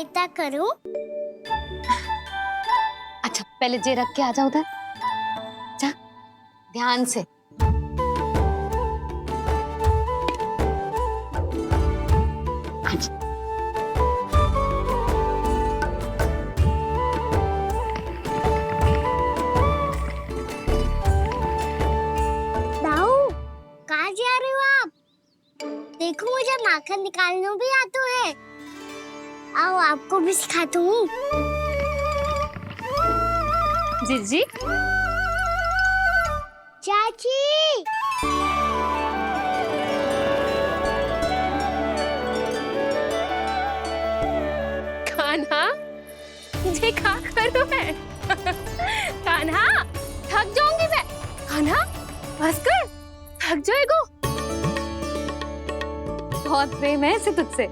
सहायता करूं? अच्छा पहले जे रख के आ जा उधर, जा ध्यान से। अच्छा। दाऊ, कहाँ जा रहे हो आप? देखो मुझे माखन निकालना भी आता है। आओ आपको भी सिखाता हूँ। जीजी, चाची, कान्हा ये क्या कर रहे है? कान्हा थक जाऊंगी मैं। कान्हा बस कर, थक जाएगो। बहुत प्रेम है इसे तुझसे।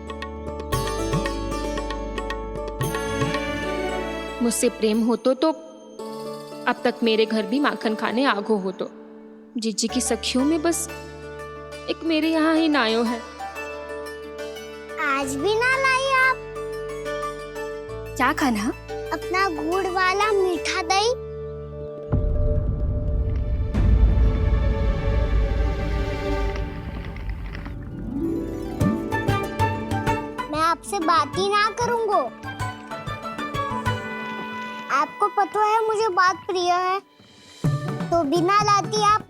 मुझसे प्रेम हो तो अब तक मेरे घर भी माखन खाने आगो हो तो। जीजी की सखियों में बस एक मेरे यहाँ ही नायो है। आज भी ना लाई आप क्या कान्हा? अपना गुड़ वाला मीठा दही? मैं आपसे बात ही ना करूंगा। आपको पता है मुझे बात प्रिय है, तो बिना लाती आप।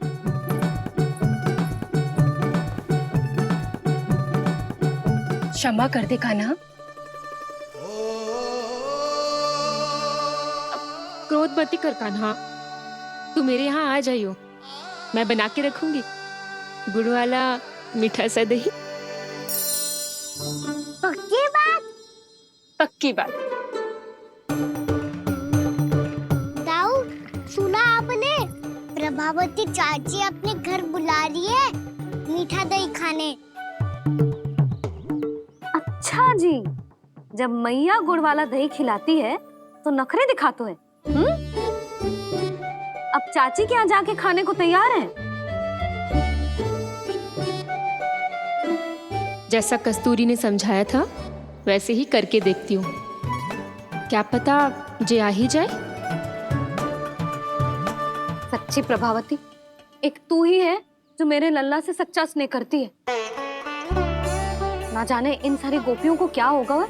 क्षमा कर दे कान्हा। क्रोध मत कर कान्हा, तू मेरे यहाँ आ जाइयो, मैं बना के रखूंगी गुड़ वाला मीठा सा दही। पक्की बात? पक्की बात। दाऊ, सुना आपने? प्रभावती चाची अपने घर बुला रही है मीठा दही खाने। अच्छा जी, जब मैया गुड़ वाला दही खिलाती है तो नखरे दिखाते हैं। अब चाची के यहाँ जाके खाने को तैयार हैं। जैसा कस्तूरी ने समझाया था वैसे ही करके देखती हूँ, क्या पता जे आ ही जाए। सच्ची प्रभावती, एक तू ही है जो मेरे लल्ला से सच्चा स्नेह करती है। ना जाने इन सारी गोपियों को क्या होगा। वह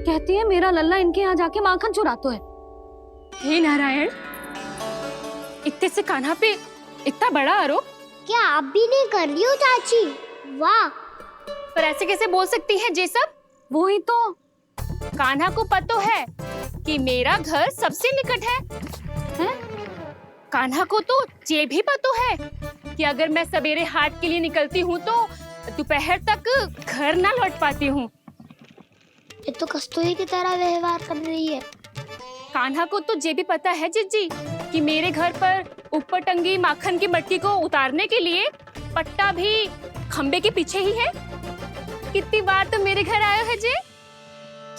कहती है मेरा लल्ला इनके यहाँ जाके माखन चुराता है। हे नारायण, इतने से कान्हा पे इतना बड़ा आरोप? क्या आप भी नहीं कर रही हो चाची? वाह! पर ऐसे कैसे बोल सकती है जे सब? वो ही तो। कान्हा को पता है कि मेरा घर सबसे निकट है, हैं? कान्हा को तो ये भी पता है कि अगर मैं सवेरे हाट के लिए निकलती हूँ तो दोपहर तक घर ना लौट पाती हूँ। ये तो कस्तूरी की तरह व्यवहार कर रही है। कान्हा को तो ये भी पता है जीजी कि मेरे घर पर ऊपर टंगी माखन की मटकी को उतारने के लिए पट्टा भी खंबे के पीछे ही है। कितनी बार तो मेरे घर आया है जे।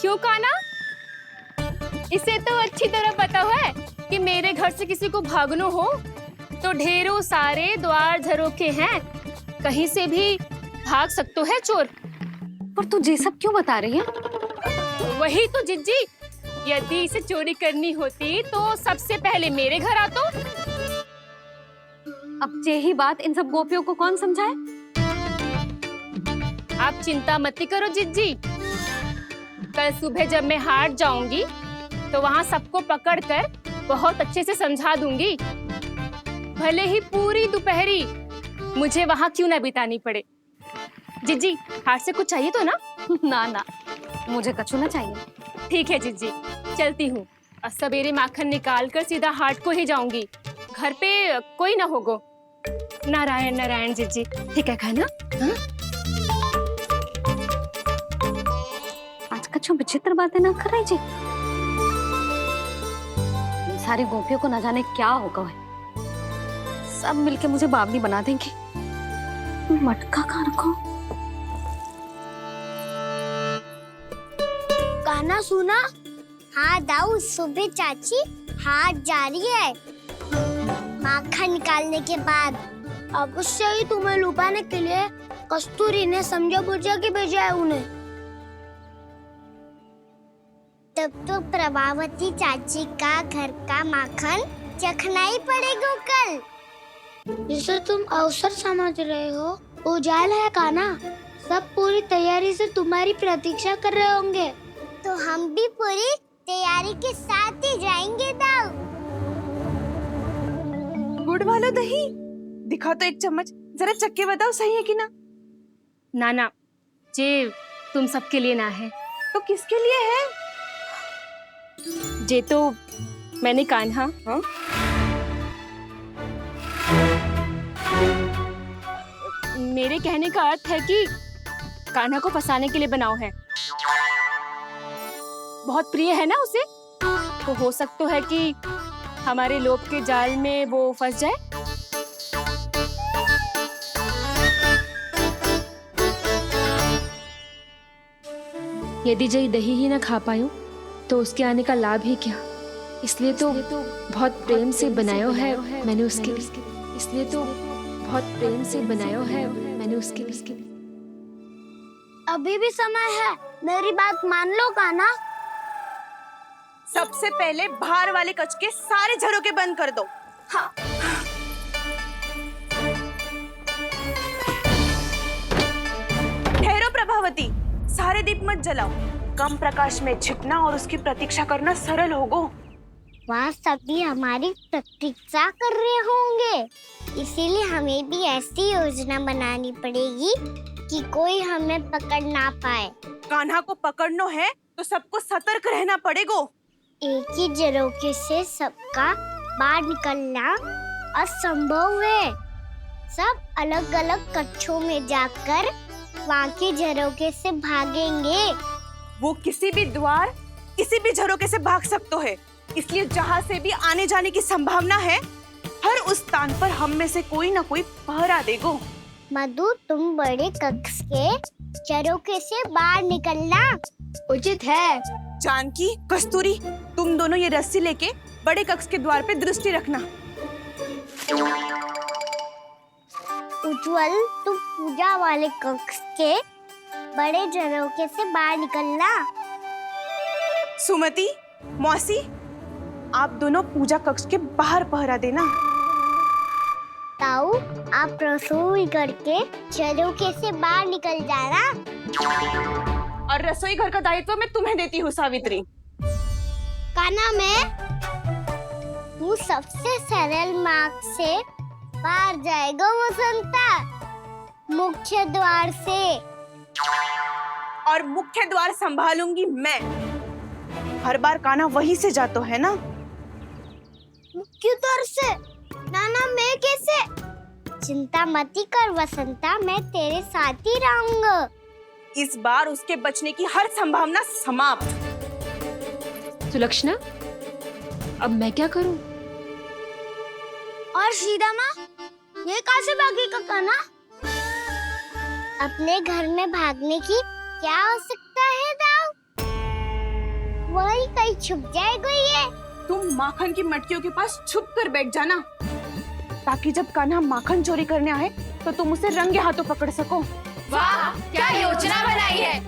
क्यों कान्हा? इसे तो अच्छी तरह पता है कि मेरे घर से किसी को भागना हो तो ढेरों सारे द्वार झरोखे हैं, कहीं से भी भाग सकते है चोर। पर तू ये सब क्यों बता रही है? वही तो जिज्जी, यदि इसे चोरी करनी होती तो सबसे पहले मेरे घर आतो। अब यही बात इन सब गोपियों को कौन समझाए? आप चिंता मत करो जिज्जी, कल सुबह जब मैं हाट जाऊंगी तो वहाँ सबको पकड़कर बहुत अच्छे से समझा दूंगी, भले ही पूरी दोपहरी मुझे वहाँ क्यों ना बितानी पड़े। जिज्जी, हाट से कुछ चाहिए तो ना? ना ना, मुझे कछु ना चाहिए। ठीक है जिज्जी, चलती हूँ। सवेरे माखन निकाल कर सीधा हाट को ही जाऊंगी, घर पे कोई ना होगो। नारायण नारायण जिज्जी, ठीक है खाना? हाँ? आज कछु विचित्र बातें ना कर रही जी। इन सारी गोपियों को न जाने क्या होगा है। सब मिलके मुझे बावली बना देंगे। मटका कहाँ रखो? गाना सुना? हाँ दाऊ, सुबह चाची हाट जा रही है माखन निकालने के बाद। अवश्य ही तुम्हें लुभाने के लिए कस्तूरी ने समझा बुझा के भेजा है उन्हें। तब तो प्रभावती चाची का घर का माखन चखना ही पड़ेगा कल। जिसे तुम अवसर समझ रहे हो, उजाला है कान्हा। सब पूरी तैयारी से तुम्हारी प्रतीक्षा कर रहे होंगे। तो हम भी पूरी तैयारी के साथ ही जाएंगे दाऊ। गुड़ वाला दही दिखा तो एक चम्मच, जरा चख के बताओ सही है कि ना। ना जे तुम सबके लिए ना है। तो किसके लिए है? जे तो मैंने कान्हा। हाँ? मेरे कहने का अर्थ है कि कान्हा को फंसाने के लिए बनाओ है। बहुत प्रिय है ना उसे, तो हो सकता है कि हमारे लोभ के जाल में वो फंस जाए। यदि जय दही ही ना खा पायो तो उसके आने का लाभ ही क्या। इसलिए तो बहुत प्रेम से बनायो है मैंने उसके लिए। इसलिए तो बहुत प्रेम से बनायो है मैंने उसके लिए। अभी भी समय है, मेरी बात मान लो कान्हा। सबसे पहले बाहर वाले कच के सारे झरोके बंद कर दो। हाँ। ठहरो प्रभावती, सारे दीप मत जलाओ। कम प्रकाश में छिपना और उसकी प्रतीक्षा करना सरल होगो। वहाँ सभी हमारी प्रतीक्षा कर रहे होंगे, इसीलिए हमें भी ऐसी योजना बनानी पड़ेगी कि कोई हमें पकड़ ना पाए। कान्हा को पकड़ना है तो सबको सतर्क रहना पड़ेगा। एक ही झरोखे से सबका बाहर निकलना असंभव है। सब अलग अलग कक्षों में जाकर वहाँ के झरोखे से भागेंगे। वो किसी भी द्वार, किसी भी झरोके से भाग सकते है, इसलिए जहाँ से भी आने जाने की संभावना है, हर उस स्थान पर हम में से कोई ना कोई पहरा देगो। मधु, तुम बड़े कक्ष के झरोखे से बाहर निकलना उचित है। जानकी, कस्तूरी, तुम दोनों ये रस्सी लेके बड़े कक्ष के द्वार पे दृष्टि रखना। उज्जवल, तुम पूजा वाले कक्ष के बड़े झरोखे से बाहर निकलना। सुमति, मौसी, आप दोनों पूजा कक्ष के बाहर पहरा देना। ताऊ, आप रसोई करके झरोखे से बाहर निकल जाना। और रसोई घर का दायित्व मैं तुम्हें देती हूँ सावित्री। कान्हा, तू सबसे सरल मार्ग से बाहर जाएगा वसंता, मुख्य द्वार से। और मुख्य द्वार संभालूंगी मैं। हर बार कान्हा वहीं से जातो है ना। मुख्य द्वार से? नाना, मैं कैसे? चिंता मत कर वसंता, मैं तेरे साथ ही रहूंगा। इस बार उसके बचने की हर संभावना समाप्त। सुलक्षणा, अब मैं क्या करूं? और सीधा माँ, ये कहाँ से भागेगा कान्हा? अपने घर में भागने की क्या हो सकता है दाऊ? वही कहीं छुप जाएगा ये। तुम माखन की मटकियों के पास छुप कर बैठ जाना, ताकि जब कान्हा माखन चोरी करने आए तो तुम उसे रंगे हाथों पकड़ सको। वाह, क्या योजना बनाई है!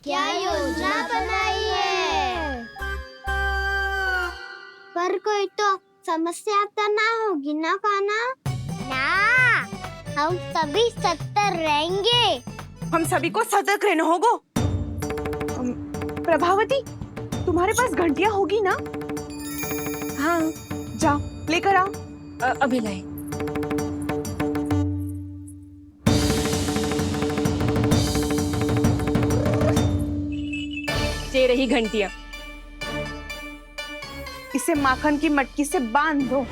क्या योजना बनाई है? पर कोई तो समस्या तो ना होगी ना कान्हा? ना, हम सभी सतर्क रहेंगे। हम सभी को सतर्क रहना होगा। प्रभावती, तुम्हारे पास घंटियां होगी ना? हाँ, जाओ लेकर आओ। अभी लाई। ये रही घंटियां। इसे माखन की मटकी से बांध दो,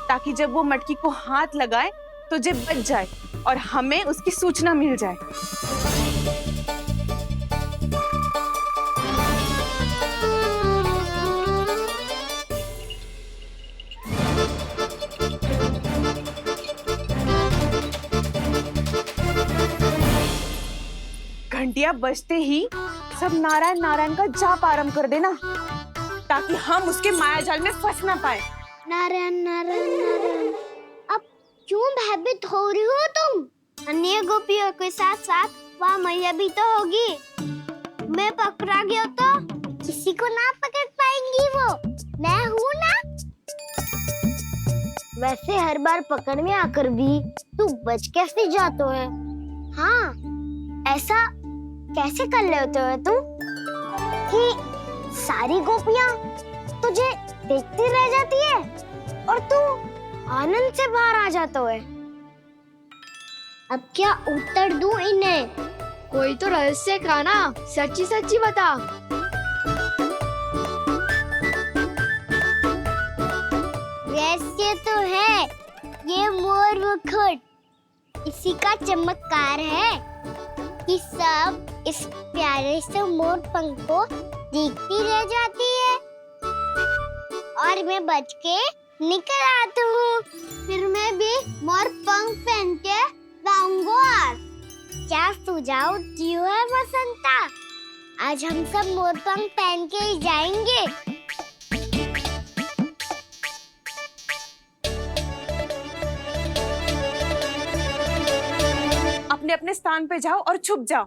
ताकि जब वो मटकी को हाथ लगाए तो जे बच जाए और हमें उसकी सूचना मिल जाए। घंटियां बजते ही सब नारायण नारायण का जाप आरंभ कर देना, ताकि हम उसके मायाजाल में फंस ना पाए। नारायण नारायण नारायण। अब क्यों भयभीत हो रही हो तुम? अन्य गोपियों के साथ साथ वहाँ मैया भी तो होगी। मैं पकड़ा गया तो किसी को ना पकड़ पाएंगी वो, मैं हूँ ना। वैसे हर बार पकड़ में आकर भी तू बच कैसे जाता है? हाँ, ऐसा कैसे कर लेते हो तुम कि सारी गोपियां तुझे देखती रह जाती है और तू आनंद से बाहर आ जाता है? अब क्या उत्तर दूं इन्हें? कोई तो रहस्य का ना, सच्ची सच्ची बता। रहस्य तो है, ये मोर मुकुट इसी का चमत्कार है कि सब इस प्यारे से मोर पंख को देखती रह जाती है और मैं बच के निकल आता हूँ। फिर मैं भी मोर पंख पहन के गाऊंगा। क्या सुझाव दियो है बसंता? आज हम सब मोर पंख पहन के ही जाएंगे। अपने अपने स्थान पे जाओ और छुप जाओ।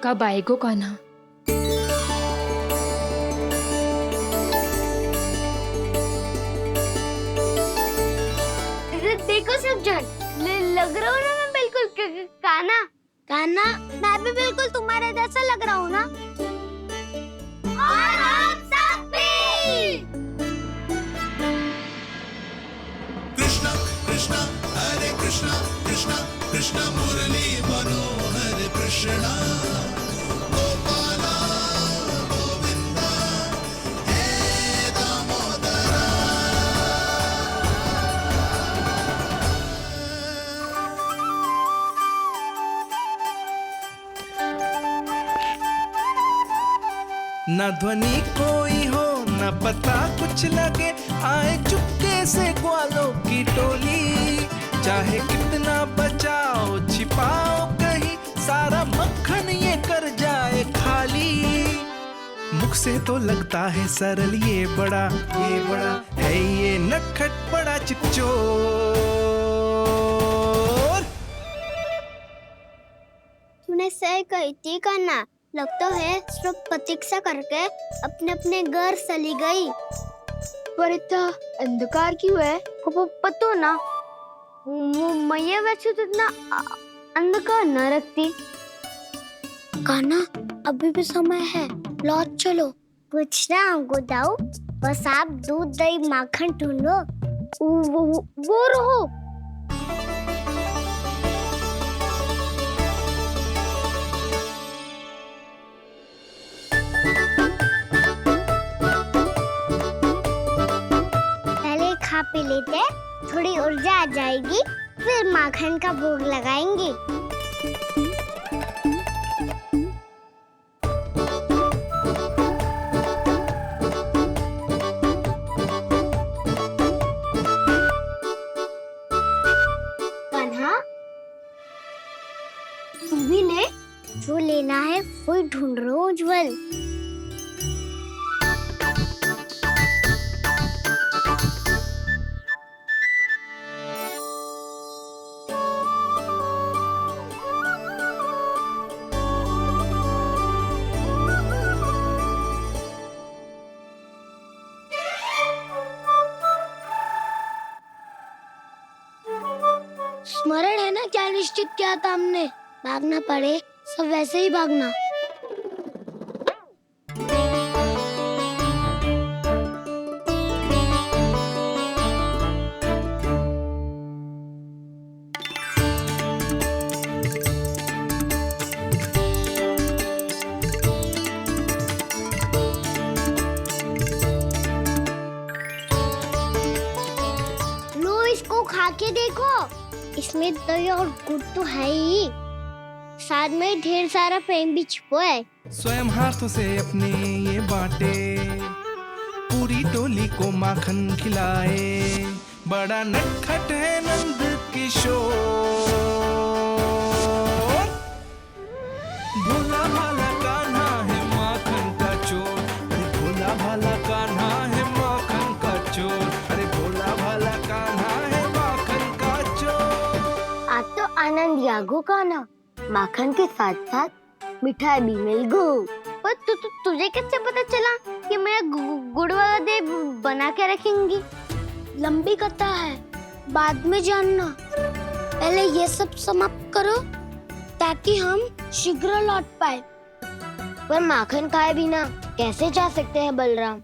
कब आएगो कान्हा? देखो सब जन, लग रहा हूँ ना मैं बिल्कुल कान्हा। कान्हा, मैं भी बिल्कुल तुम्हारे जैसा लग रहा हूँ ना? और हम सब भी। कृष्णा कृष्णा हरे कृष्णा कृष्णा कृष्णा मुरली मनोहर कृष्णा गोपाला गोविंदा हे दामोदरा। न ध्वनि कोई हो न पता कुछ लगे, आए चुपके से ग्वालों की टोली। चाहे कितना बचाओ छिपाओ कहीं, सारा मक्खन ये कर जाए खाली। मुख से तो लगता है सरल, ये बड़ा है ये नटखट बड़ा चिकचोर। तूने सही कही थी कान्हा, लगता है सिर्फ प्रतीक्षा करके अपने अपने घर चली गई। पर इतना अंधकार क्यों है? पतो ना, मैं वैसे तो इतना अंधकार न रखती। कान्हा, अभी भी समय है, लौट चलो। कुछ ना हमको दाऊ, बस आप दूध दही माखन ढूंढो। वो रहो। पहले खा पी लेते, थोड़ी ऊर्जा आ जाएगी, फिर माखन का भोग लगाएंगे। कान्हा, तू भी ले, जो लेना है वही ढूंढ रहा हूँ उज्जवल। स्मरण है ना क्या निश्चित किया था हमने? भागना पड़े सब वैसे ही भागना। लो, इसको खा के देखो, इसमें दही और गुड़ तो है ही। साथ में ढेर सारा प्रेम भी छुपा है। स्वयं हाथों से अपने ये बांटे, पूरी टोली को माखन खिलाए, बड़ा नटखट है नंद किशोर। भोला भाला कान्हा है माखन का चोर, भोला भाला कान्हा है माखन का चोर, अरे भोला भाला कान्हा है माखन का चोर। आज तो आनंद यागो का ना, माखन के साथ साथ मिठाई भी मिल गई। पर तुझे कैसे पता चला कि मैं गुड़ वाला दे बना के रखेंगी? लंबी कथा है, बाद में जानना। पहले ये सब समाप्त करो ताकि हम शीघ्र लौट पाए। पर माखन खाए बिना कैसे जा सकते हैं बलराम?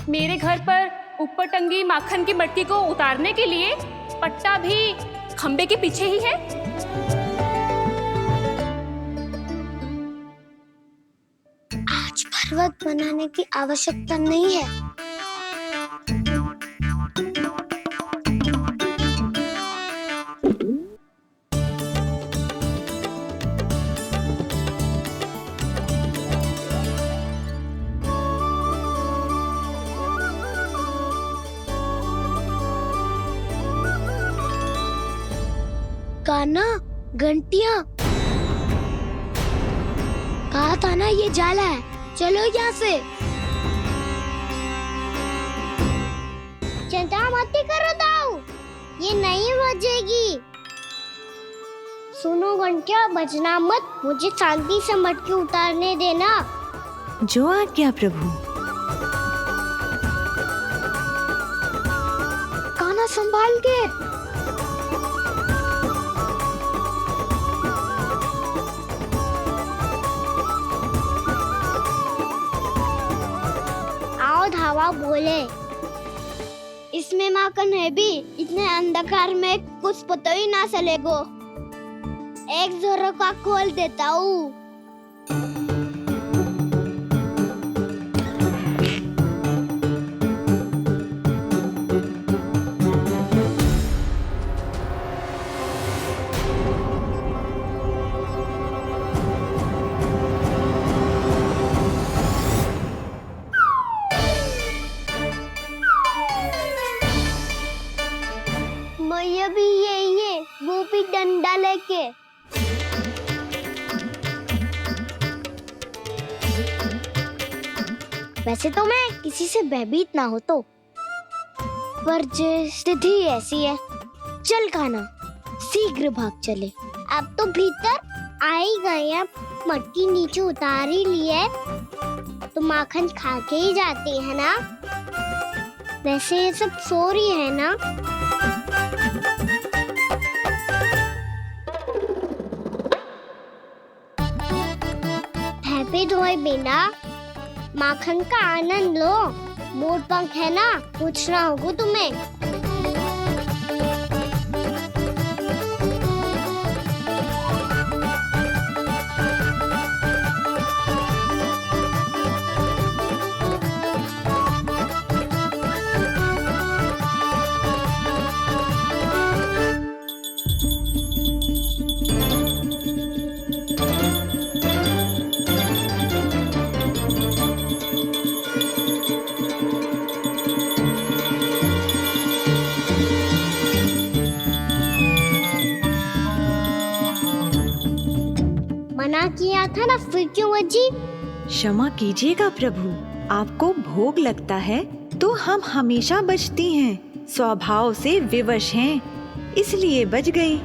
मेरे घर पर ऊपर टंगी माखन की मटकी को उतारने के लिए पट्टा भी खंबे के पीछे ही है। आज पर्वत बनाने की आवश्यकता नहीं है। कान्हा, घंटियां, कहा था ना ये जाला है। चलो यहाँ से। चिंता मत करो दाऊ, ये नहीं बजेगी। सुनो घंटिया, बजना मत, मुझे शांति से मटकी उतारने देना। जो आज्ञा प्रभु। कान्हा संभाल के। धावा बोले, इसमें माखन है भी, इतने अंधकार में कुछ पता ही ना चलेगो। एक जोरों का खोल देता हूँ। मैया भी यही है, वो भी डंडा लेके। वैसे तो मैं किसी से भयभीत ना हो तो, पर स्थिति ऐसी है। चल कान्हा, शीघ्र भाग चले। अब तो भीतर आ ही गए हैं, मटकी नीचे उतार ही ली है, तो माखन खा के ही जाते हैं ना। वैसे ये सब सो रही है ना। हैप्पी धोए बिना माखन का आनंद लो। मोर पंख है ना, पूछना होगा तुम्हें। मना किया था ना, फिर क्यों बजी? क्षमा कीजिएगा प्रभु, आपको भोग लगता है तो हम हमेशा बजती हैं, स्वभाव से विवश हैं, इसलिए बज गई।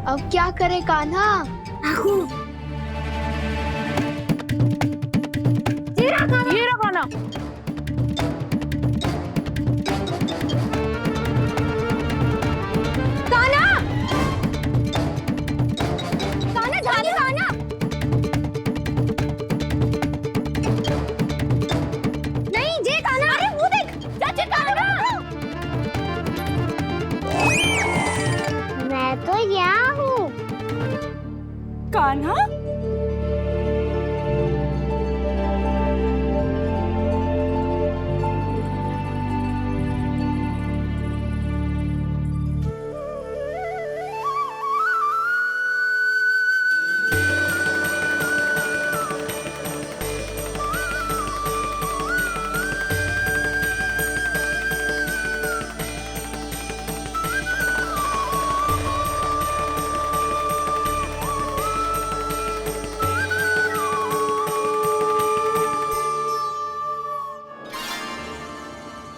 अब क्या करे कान्हा? ये रहा कान्हा। मैं तो यहाँ हूँ। कान्हा,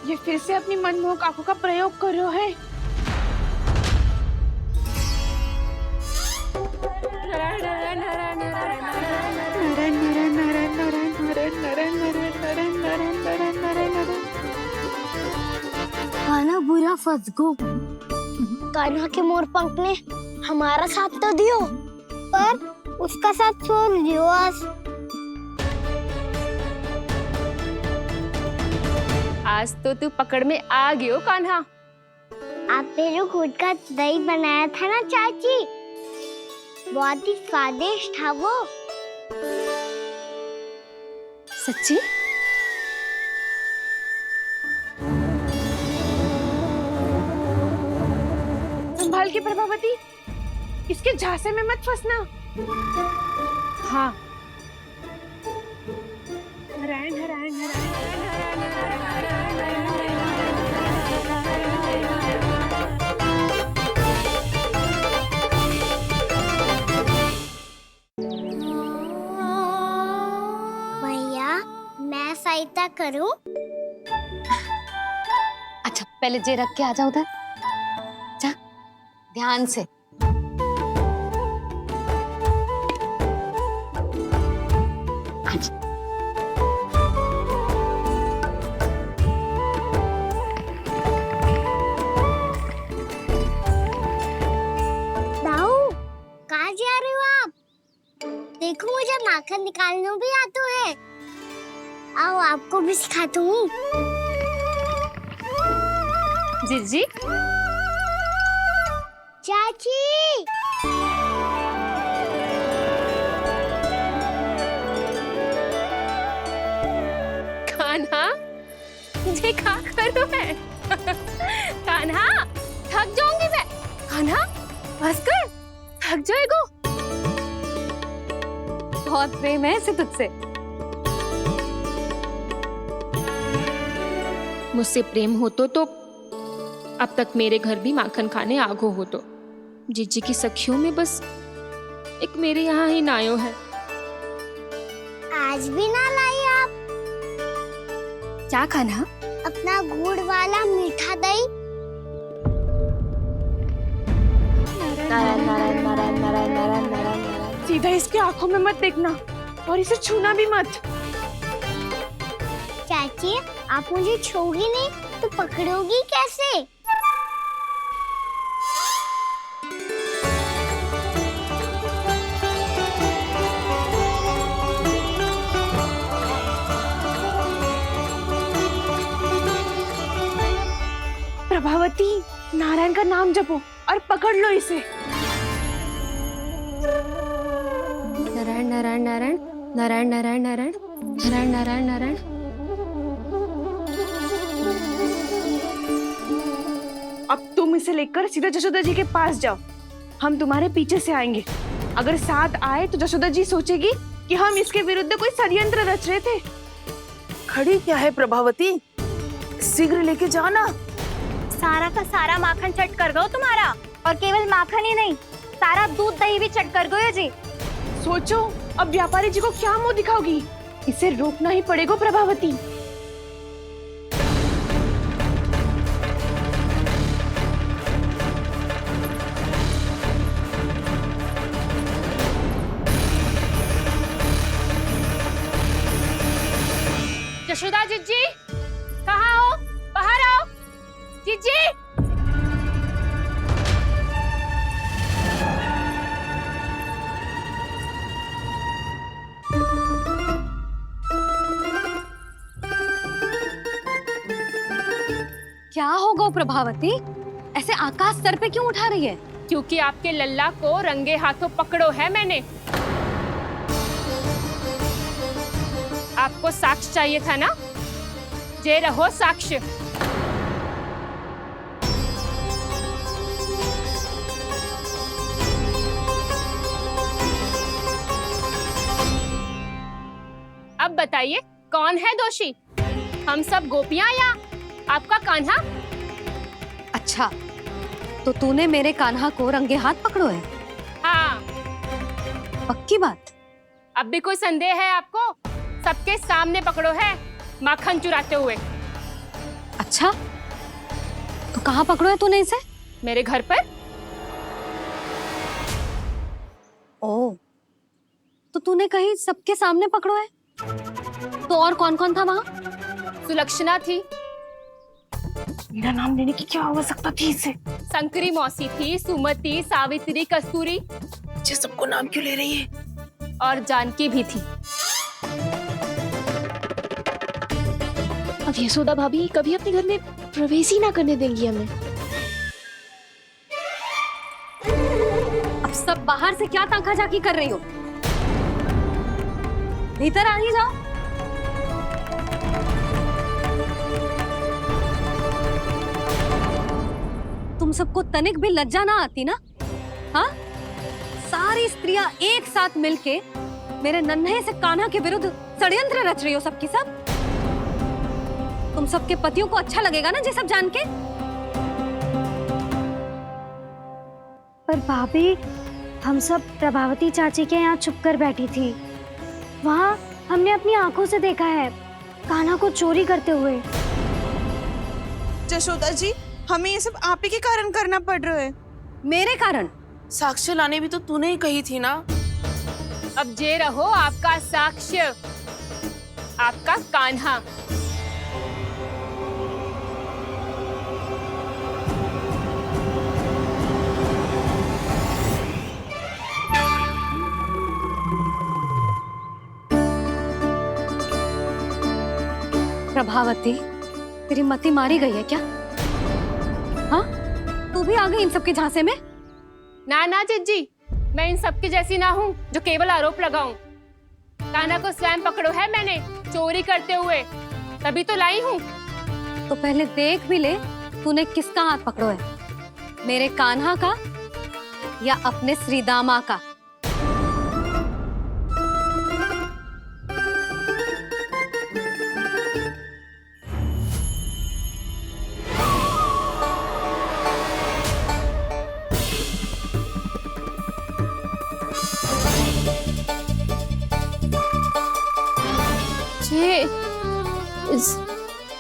ये फिर से अपनी मनमोहक आंखों का प्रयोग कर रहे हो है। कान्हा बुरा फंस गो। कान्हा के मोर पंख ने हमारा साथ तो दियो, पर उसका साथ छोड़ दियो आज। आज तो तू पकड़ में आ गयो कान्हा। आपने जो खुद का दही बनाया था ना चाची, बहुत ही स्वादिष्ट था वो। सच्ची? संभाल के प्रभावती, इसके झांसे में मत फंसना। हाँ। भैया, मैं सहायता करूं? अच्छा पहले जे रख के आ जा उधर, जा ध्यान से। अच्छा। दाऊ, कहाँ जा रहे हो आप? देखो मुझे माखन निकालना भी आता है। आओ आपको भी सिखाता हूँ। जीजी, चाची, कान्हा ये क्या कर रहा है? कान्हा, थक जाऊंगी मैं। कान्हा, बस कर, थक जाएगा। बहुत प्रेम है इसे तुझसे। मुझसे प्रेम हो तो अब तक मेरे घर भी माखन खाने आगो हो तो। जीजी की सखियों में बस एक मेरे यहाँ ही नायो है। आज भी ना लाई आप क्या कान्हा? अपना गुड़ वाला मीठा दही? सीधा इसके आंखों में मत देखना और इसे छूना भी मत। चाची, आप मुझे छोगी नहीं तो पकड़ोगी कैसे? प्रभावती, नारायण का नाम जपो और पकड़ लो इसे। नारायण नारायण नारायण नारायण नारायण नारायण नारायण नारायण नारायण। अब तुम इसे लेकर सीधा जशोदा जी के पास जाओ, हम तुम्हारे पीछे से आएंगे। अगर साथ आए तो जशोदा जी सोचेगी कि हम इसके विरुद्ध कोई षड्यंत्र रच रहे थे। खड़ी क्या है प्रभावती, शीघ्र लेके जाओ ना। सारा का सारा माखन चट कर गो तुम्हारा, और केवल माखन ही नहीं, सारा दूध दही भी चट कर गो जी। सोचो अब व्यापारी जी को क्या मुंह दिखाओगी। इसे रोकना ही पड़ेगा प्रभावती। यशोदा जीजी, कहाँ हो? बाहर आओ जीजी। क्या होगा प्रभावती, ऐसे आकाश सर पे क्यों उठा रही है? क्योंकि आपके लल्ला को रंगे हाथों पकड़ो है मैंने। आपको साक्ष्य चाहिए था ना? जे रहो साक्ष्य। अब बताइए कौन है दोषी, हम सब गोपियां या आपका कान्हा? अच्छा, तो तूने मेरे कान्हा को रंगे हाथ पकड़ो है? हाँ। पक्की बात? अब भी कोई संदेह है आपको? सबके सामने पकड़ो है माखन चुराते हुए। अच्छा, तो कहाँ पकड़ो है तूने इसे? मेरे घर पर। ओ, तो तूने कहीं सबके सामने पकड़ो है? तो और कौन कौन था वहाँ? सुलक्षणा थी। मेरा नाम लेने की क्या आवश्यकता थी इसे? शंकरी मौसी थी, सुमति, सावित्री, कस्तूरी। ये सबको नाम क्यों ले रही है? और जानकी भी थी। अब यशोदा भाभी कभी अपने घर में प्रवेश ही ना करने देंगी हमें। अब सब बाहर से क्या ताका झाकी कर रही हो? भीतर आ ही जाओ। तुम सबको तनिक भी लज्जा ना आती ना? हाँ, सारी स्त्रियां एक साथ मिलके मेरे नन्हे से कान्हा के विरुद्ध षड्यंत्र रच रही हो सबकी सब। तुम सबके पतियों को अच्छा लगेगा ना ये सब जान के? पर भाभी, हम सब प्रभावती चाची के यहाँ छुप कर बैठी थी। वहाँ हमने अपनी आंखों से देखा है कान्हा को चोरी करते हुए। यशोदा जी, हमें ये सब आप ही के कारण करना पड़ रहा है। मेरे कारण? साक्ष्य लाने भी तो तूने ही कही थी ना। अब जे रहो आपका साक्ष्य, आपका कान्हा। प्रभावती, तेरी मति मारी गई है क्या? हाँ, तू भी आ गई इन सबके झांसे में? ना ना जिज्जी, मैं इन सबकी जैसी ना हूँ जो केवल आरोप लगाऊं। कान्हा को स्वयं पकड़ो है मैंने चोरी करते हुए, तभी तो लाई हूँ। तो पहले देख भी ले तूने किसका हाथ पकड़ो है, मेरे कान्हा का या अपने श्रीदामा का?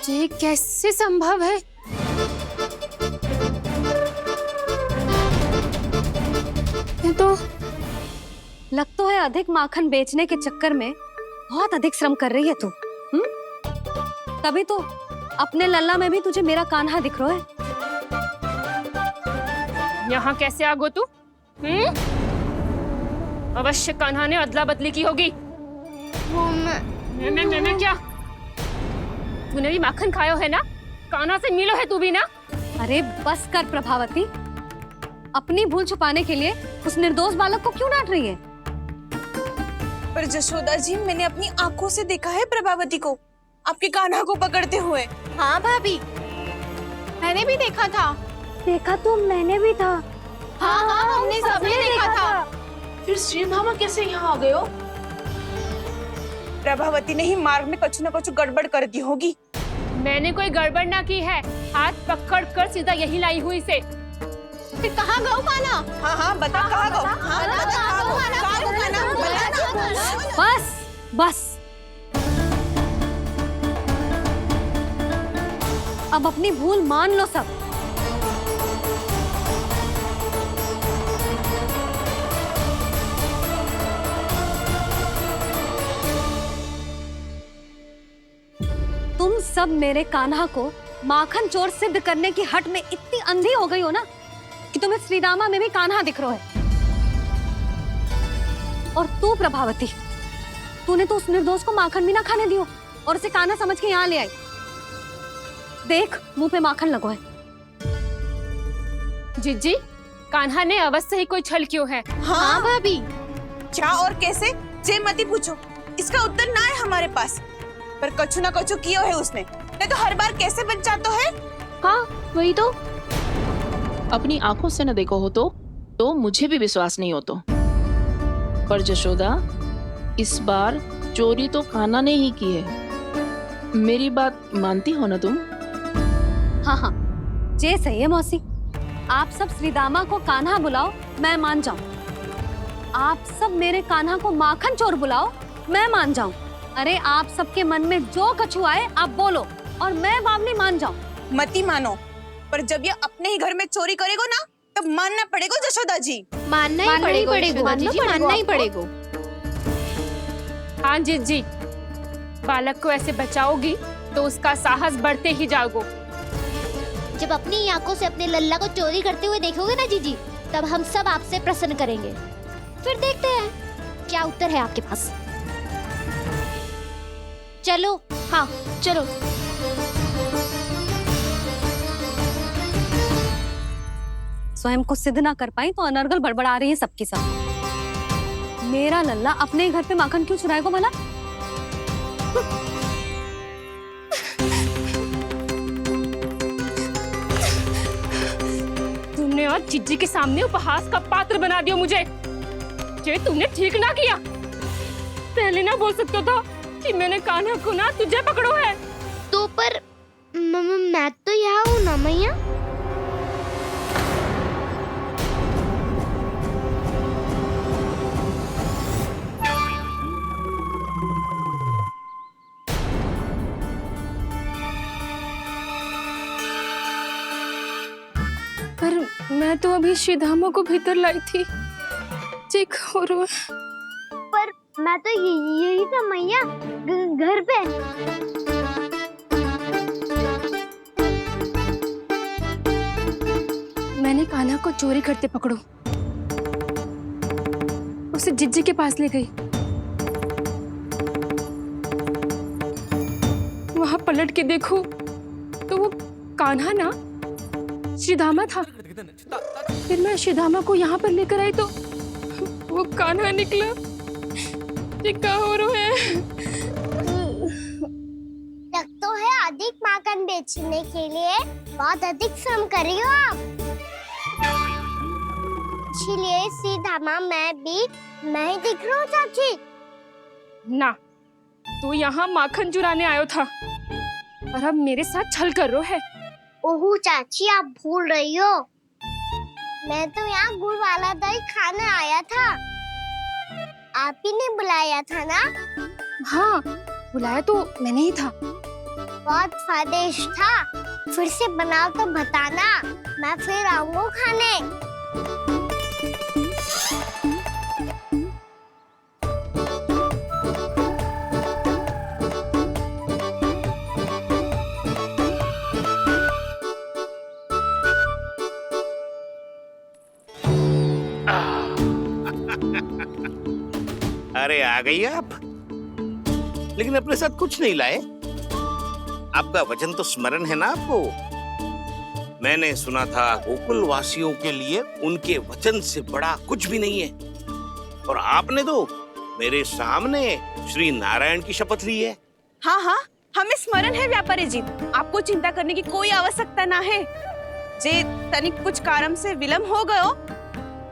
ये कैसे संभव है? ये तो लग तो है अधिक माखन बेचने के चक्कर में बहुत अधिक श्रम कर रही है तू। तभी तो अपने लल्ला में भी तुझे मेरा कान्हा दिख रहा है। यहाँ कैसे आ गो तू? अवश्य कान्हा ने अदला बदली की होगी। मैं क्या? तूने भी माखन खायो है ना? कान्हा से मिलो है तू भी ना? अरे बस कर प्रभावती, अपनी भूल छुपाने के लिए उस निर्दोष बालक को क्यों डांट रही है? पर यशोदा जी, मैंने अपनी आंखों से देखा है प्रभावती को आपके कान्हा को पकड़ते हुए। हाँ भाभी, मैंने भी देखा था। देखा तो मैंने भी था। हाँ हाँ, हमने सबने देखा था। फिर श्रीधामा कैसे यहाँ आ गए हो? प्रभावती ने ही मार्ग में कुछ न कुछ गड़बड़ कर दी होगी। मैंने कोई गड़बड़ ना की है, हाथ पकड़ कर सीधा यही लाई हुई से। फिर कहाँ गौ कान्हा? हाँ हाँ, बता कहाँ गो? हाँ बता कहाँ गो? कहाँ गो कान्हा? बता ना। बस बस, अब अपनी भूल मान लो सब। तुम सब मेरे कान्हा को माखन चोर सिद्ध करने की हट में इतनी अंधी हो गई हो ना कि तुम्हें श्रीदामा में भी कान्हा दिख रहा है। और तू प्रभावती, तूने तो उस निर्दोष को माखन भी ना खाने दियो और उसे कान्हा समझ के यहाँ ले आई। देख, मुंह पे माखन लगो है। जिज्जी, कान्हा ने अवश्य ही कोई छल क्यों है। हाँ भाभी। क्या और कैसे? जे मती पूछो, इसका उत्तर ना है हमारे पास। पर कछु ना कछु कियो है उसने, नहीं तो हर बार कैसे बच जाता है। हाँ वही तो। अपनी आंखों से न देखो हो तो मुझे भी विश्वास नहीं हो तो। पर जशोदा, इस बार चोरी तो कान्हा ने ही की है। मेरी बात मानती हो ना तुम? हाँ हाँ, जे सही है मौसी। आप सब श्रीदामा को कान्हा बुलाओ, मैं मान जाऊं। आप सब मेरे कान्हा को माखन चोर बुलाओ, मैं मान जाऊं। अरे आप सबके मन में जो कछु आए आप बोलो और मैं बावली मान जाऊं। मती मानो, पर जब ये अपने ही घर में चोरी करेगो ना तब मानना पड़ेगा जशोदा जी। मानना ही पड़ेगा, मानना ही पड़ेगा। हाँ जीजी, बालक को ऐसे बचाओगी तो उसका साहस बढ़ते ही जाओगे। जब अपनी आंखों से अपने लल्ला को चोरी करते हुए देखोगे ना जीजी, तब हम सब आपसे प्रसन्न करेंगे। फिर देखते हैं क्या उत्तर है आपके पास। चलो। हाँ चलो। स्वयं को सिद्ध ना कर पाई तो अनर्गल बड़बड़ा रही है सबकी सब। मेरा लल्ला अपने ही घर पे माखन क्यों चुराएगा भला? तुमने आज जीजी के सामने उपहास का पात्र बना दिया मुझे। ये तुमने ठीक ना किया। पहले ना बोल सकता था कि मैंने कान्हा को ना तुझे पकड़ो है। तो पर मैं तो यहाँ हूँ ना मैया। पर मैं तो अभी श्रीधामा को भीतर लाई थी। चेक हो रहा है। पर मैं तो यही था मैया, घर पे। मैंने कान्हा को चोरी करते पकड़ो, उसे जिज्जी के पास ले गई। वहां पलट के देखो तो वो कान्हा ना श्रीधामा था। फिर मैं श्रीधामा को यहाँ पर लेकर आई तो वो कान्हा निकला। ये क्या हो रहा है? लग तो है अधिक माखन बेचने के लिए बहुत अधिक श्रम कर रही हो आप। इसलिए श्रीधामा मैं ही दिख रहा हूँ चाची। ना, तू यहाँ माखन चुराने आयो था और अब मेरे साथ छल कर रहा है। ओह चाची, आप भूल रही हो, मैं तो यहाँ गुड़ वाला दही खाने आया था। आप ही ने बुलाया था ना? हाँ, बुलाया तो मैंने ही था। बहुत स्वादिष्ट था। फिर से बनाओ तो बताना, मैं फिर आऊंगा खाने। अरे आ गई आप, लेकिन अपने साथ कुछ नहीं लाए। आपका वचन तो स्मरण है ना आपको? मैंने सुना था गोकुल वासियों के लिए उनके वचन से बड़ा कुछ भी नहीं है। और आपने तो मेरे सामने श्री नारायण की शपथ ली है। हाँ हाँ, हमें स्मरण है व्यापारी जी। आपको चिंता करने की कोई आवश्यकता ना है। जे तनिक कुछ कारण से विलंब हो गयो,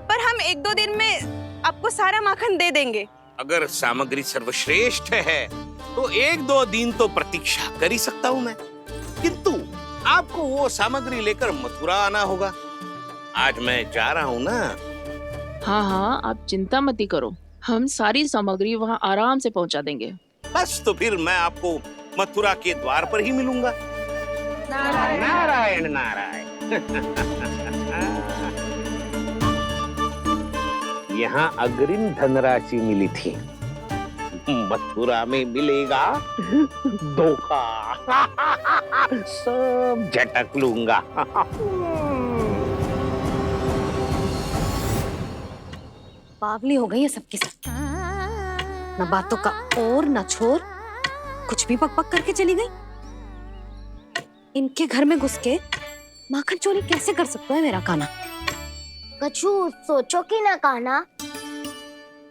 पर हम 1-2 दिन में आपको सारा माखन दे देंगे। अगर सामग्री सर्वश्रेष्ठ है तो 1-2 दिन तो प्रतीक्षा कर ही सकता हूँ मैं, किंतु आपको वो सामग्री लेकर मथुरा आना होगा। आज मैं जा रहा हूँ ना। हाँ हाँ, आप चिंता मत करो, हम सारी सामग्री वहाँ आराम से पहुँचा देंगे। बस तो फिर मैं आपको मथुरा के द्वार पर ही मिलूंगा। नारायण नारायण। यहाँ अग्रिम धनराशि मिली थी, मथुरा में मिलेगा धोखा। सब झटक लूंगा। बावली हो गई है सबकी सब। न बातों का और न छोर, कुछ भी पक पक करके चली गई। इनके घर में घुस के माखन चोरी कैसे कर सकता है मेरा कान्हा? कछु सोचो कि ना कान्हा,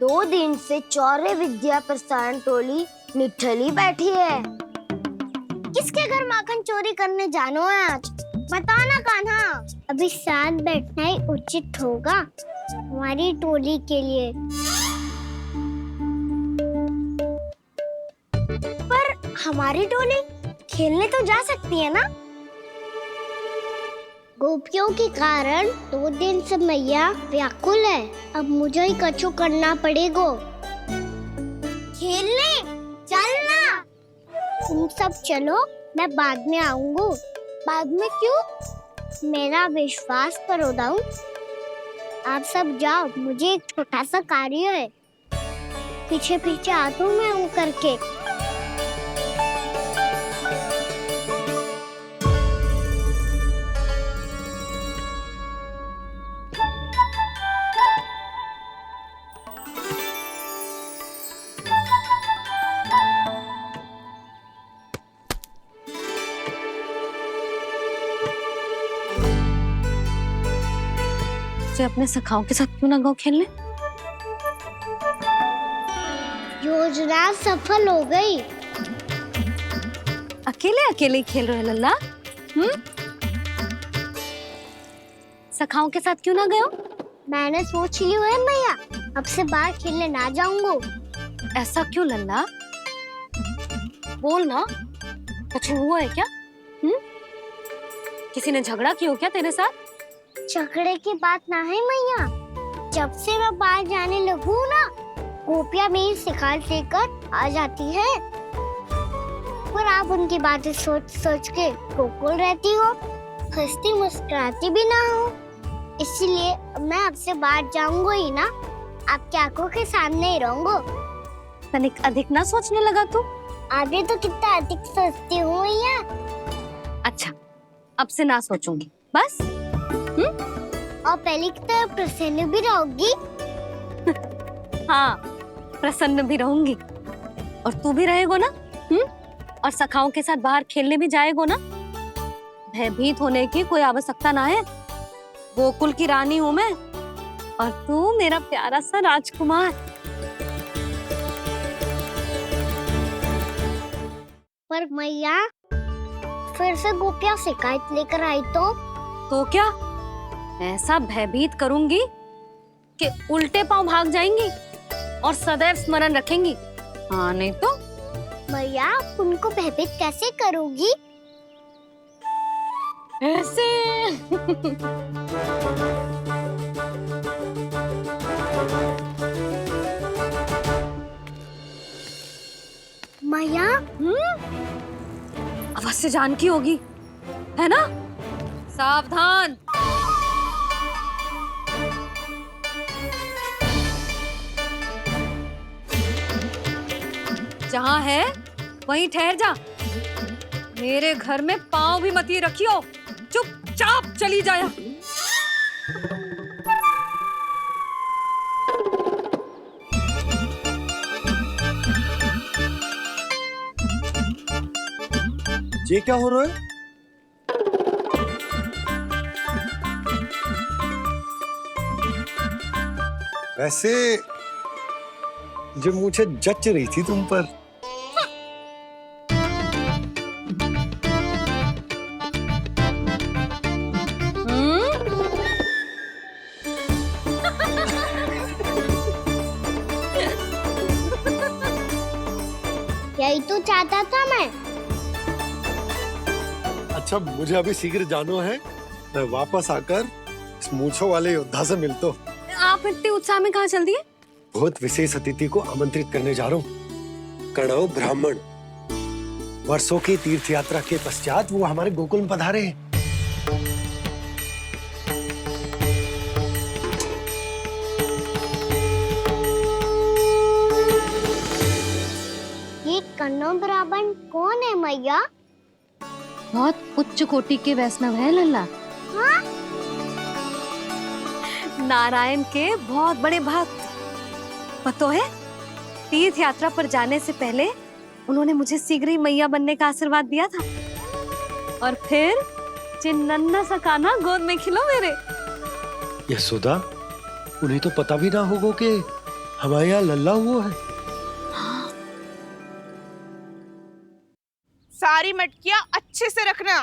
2 दिन से चौर्य विद्या प्रसारण टोली निठली बैठी है। किसके घर माखन चोरी करने जानो है आज? बता ना कान्हा। अभी साथ बैठना ही उचित होगा हमारी टोली के लिए। पर हमारी टोली खेलने तो जा सकती है ना? गोपियों के कारण 2 दिन से मैया व्याकुल है। अब मुझे ही कछु करना पड़ेगा। खेलने चलना। तुम सब चलो, मैं बाद में आऊंगा। बाद में क्यों? मेरा विश्वास करो दाऊ। आप सब जाओ, मुझे एक छोटा सा कार्य है। पीछे पीछे आता हूँ मैं हूँ करके। अपने सखाओं के साथ क्यों ना गाँव खेलने? योजना सफल हो गई। अकेले अकेले खेल रहे लल्ला? सखाओं के साथ क्यों ना गए? मैंने सोच लिया है मैया, अब से बाहर खेलने ना जाऊंगा। ऐसा क्यों लल्ला? बोल ना, कुछ हुआ है क्या? किसी ने झगड़ा किया हो क्या तेरे साथ? झगड़े की बात ना है मैया। जब से मैं बाहर जाने लगू ना, गोपियां मेरी शिकार लेकर आ जाती है। पर आप उनकी बातें सोच सोच के गोकुल रहती हो, हंसती मुस्कुराती भी ना हो। इसलिए मैं आपसे बाहर जाऊंगा ही ना, आपकी आंखों के सामने ही रहूंगा। तनिक अधिक ना सोचने लगा तू? आगे तो कितना अधिक सोचती हूँ मैया। अच्छा, अब से ना सोचूंगी बस। और पहले की तरह प्रसन्न भी रहोगी? हाँ, प्रसन्न भी रहूंगी। और तू भी रहेगो ना? और सखाओं के साथ बाहर खेलने भी जाएगो ना? भयभीत होने की कोई आवश्यकता ना है। गोकुल की रानी हूँ मैं, और तू मेरा प्यारा सा राजकुमार। पर मैया, फिर से गोपियां शिकायत लेकर आई तो क्या? ऐसा भयभीत करूंगी कि उल्टे पांव भाग जाएंगी और सदैव स्मरण रखेंगी। हाँ नहीं तो? मैया, उनको भयभीत कैसे करोगी? ऐसे। मैया, अवश्य जानकी होगी, है ना? सावधान। जहाँ है वहीं ठहर जा। मेरे घर में पाँव भी मत ही रखियो, चुपचाप चली जाया। ये क्या हो रहा है? वैसे जो मुझे जच रही थी तुम पर। यही तो चाहता था मैं। अच्छा, मुझे अभी शीघ्र जाना है। मैं वापस आकर इस मूंछों वाले योद्धा से मिलता हूँ। आप इतने उत्साह में कहाँ चल दिए? बहुत विशेष अतिथि को आमंत्रित करने जा रहा हूँ। कणव ब्राह्मण। वर्षों की तीर्थ यात्रा के पश्चात वो हमारे गोकुल में पधारे हैं। ये कणव ब्राह्मण कौन है मैया? बहुत उच्च कोटि के वैष्णव है लल्ला। हाँ? नारायण के बहुत बड़े भक्त। पता है, तीर्थ यात्रा पर जाने से पहले उन्होंने मुझे शीघ्र ही मैया बनने का आशीर्वाद दिया था। और फिर चिन्नन्ना सा कान्हा गोद में खिलो मेरे। यशोदा, उन्हें तो पता भी ना होगा कि हमारे यहाँ लल्ला हुआ है। सारी मटकियां अच्छे से रखना।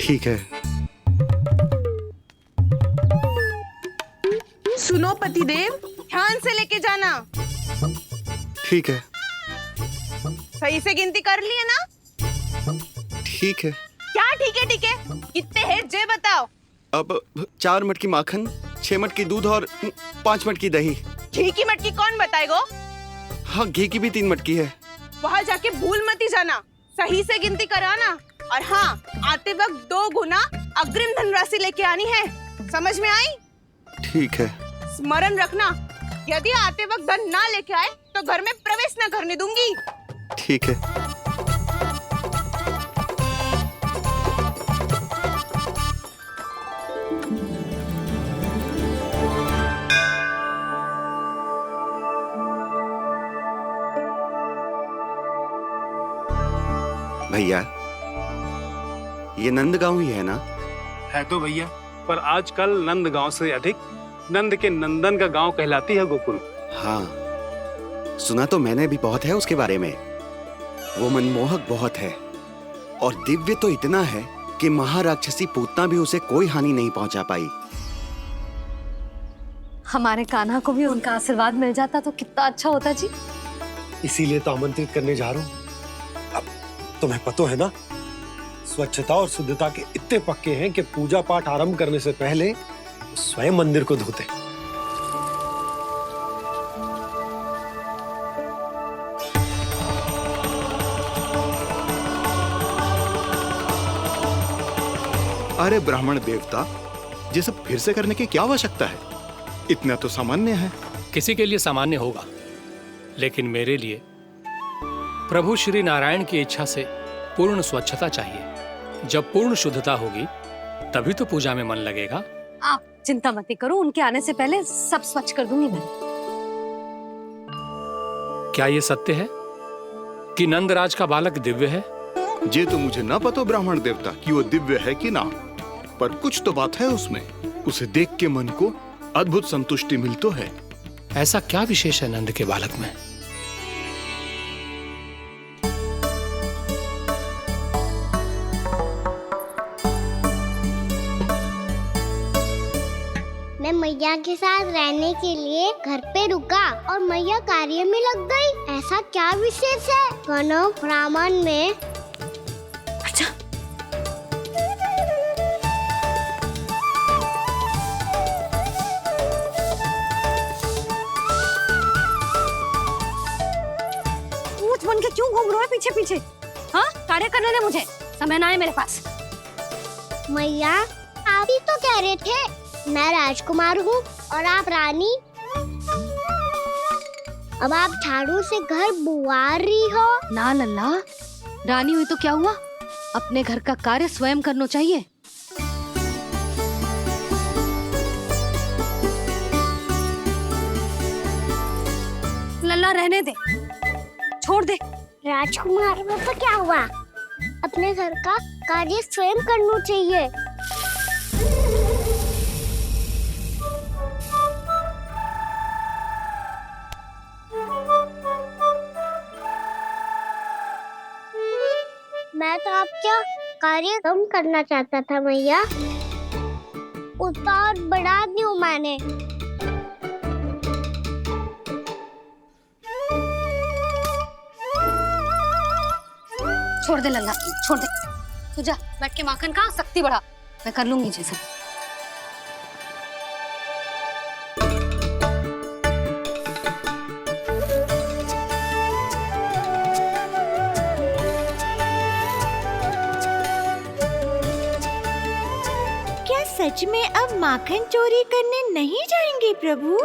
ठीक है। सुनो पतिदेव, ध्यान से लेके जाना। ठीक है। सही से गिनती कर लिए ना? ठीक है। क्या ठीक है ठीक है? कितने हैं जे बताओ। अब 4 मटकी माखन, 6 मटकी दूध और 5 मटकी दही। घी की मटकी कौन बताएगा? हाँ, घी की भी 3 मटकी है। वहाँ जाके भूल मती जाना, सही से गिनती कराना। और हाँ, आते वक्त 2 गुना अग्रिम धनराशि लेके आनी है। समझ में आई? ठीक है। स्मरण रखना, यदि आते वक्त धन ना लेके आए तो घर में प्रवेश न करने दूंगी। ठीक है। भैया, ये नंदगांव ही है ना? है तो भैया, पर आजकल नंदगांव से अधिक नंद के नंदन का गांव कहलाती है गोकुल। हाँ, सुना तो मैंने भी बहुत है उसके बारे में। वो मनमोहक बहुत है और दिव्य तो इतना है कि महाराक्षसी पूतना भी उसे कोई हानि नहीं पहुंचा पाई। हमारे कान्हा को भी उनका आशीर्वाद मिल जाता तो कितना अच्छा होता जी। इसीलिए तो आमंत्रित करने जा रहा हूँ। अब तुम्हें पता है ना, स्वच्छता और शुद्धता के इतने पक्के हैं कि पूजा पाठ आरंभ करने से पहले स्वयं मंदिर को धोते। अरे ब्राह्मण देवता, ये सब फिर से करने की क्या आवश्यकता है? इतना तो सामान्य है। किसी के लिए सामान्य होगा, लेकिन मेरे लिए प्रभु श्री नारायण की इच्छा से पूर्ण स्वच्छता चाहिए। जब पूर्ण शुद्धता होगी तभी तो पूजा में मन लगेगा। आप चिंता मत करो, उनके आने से पहले सब स्वच्छ कर दूंगी मैं। क्या ये सत्य है कि नंदराज का बालक दिव्य है? ये तो मुझे ना पता ब्राह्मण देवता कि वो दिव्य है कि ना, पर कुछ तो बात है उसमें। उसे देख के मन को अद्भुत संतुष्टि मिल तो है। ऐसा क्या विशेष है नंद के बालक में? मैं मैया के साथ रहने के लिए घर पे रुका और मैया कार्य में लग गई। ऐसा क्या विशेष है गणों ब्राह्मण में? अच्छा, ऊंच बन के क्यों घूम रहे हो पीछे पीछे? हाँ, कार्य करने दे मुझे, समय ना है मेरे पास। मैया, आप ही तो कह रहे थे मैं राजकुमार हूँ और आप रानी। अब आप झाड़ू से घर बुआर रही हो। ना लल्ला, रानी हुई तो क्या हुआ? अपने घर का कार्य स्वयं करना चाहिए। लल्ला रहने दे, छोड़ दे। राजकुमार में तो क्या हुआ? अपने घर का कार्य स्वयं करना चाहिए। मैं तो आपका कार्य कम करना चाहता था मैया, उतना और बढ़ा दूं मैंने। छोड़ दे लल्ला, छोड़ दे। तू जा बैठ के माखन खा, शक्ति बढ़ा। मैं कर लूंगी जैसे। सच में अब माखन चोरी करने नहीं जाएंगे प्रभु?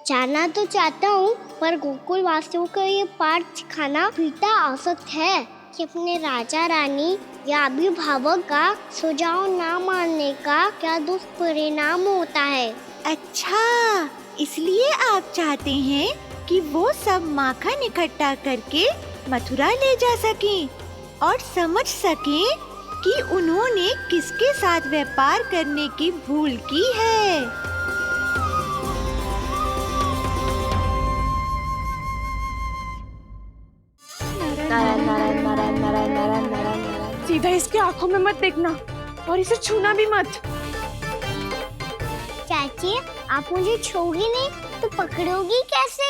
जाना तो चाहता हूँ, पर गोकुल वासियों को ये पाठ सिखाना पिता आवश्यक है कि अपने राजा रानी या अभिभावक का सुझाव ना मानने का क्या दुष्परिणाम होता है। अच्छा, इसलिए आप चाहते हैं कि वो सब माखन इकट्ठा करके मथुरा ले जा सकें और समझ सकें कि उन्होंने किसके साथ व्यापार करने की भूल की है। नारायण नारायण नारायण नारायण नारायण नारायण नारायण। सीधा इसके आंखों में मत देखना और इसे छूना भी मत। चाची, आप मुझे छोड़ोगी नहीं तो पकड़ोगी कैसे?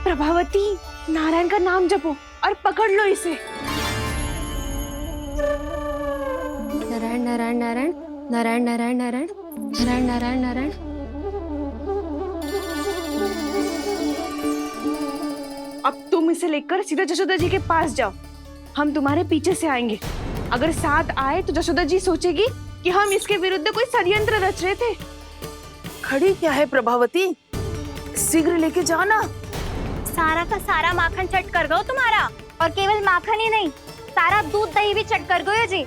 प्रभावती, नारायण का नाम जपो और पकड़ लो इसे। नारायण नारायण नारायण नारायण नारायण नारायण नारायण नारायण नारायण। अब तुम इसे लेकर सीधा जशोदा जी के पास जाओ, हम तुम्हारे पीछे से आएंगे। अगर साथ आए तो जशोदा जी सोचेगी कि हम इसके विरुद्ध कोई षड्यंत्र रच रहे थे। खड़ी क्या है प्रभावती, शीघ्र लेके जाना। सारा का सारा माखन चट कर गयो तुम्हारा, और केवल माखन ही नहीं, सारा दूध दही भी चट कर गयो जी।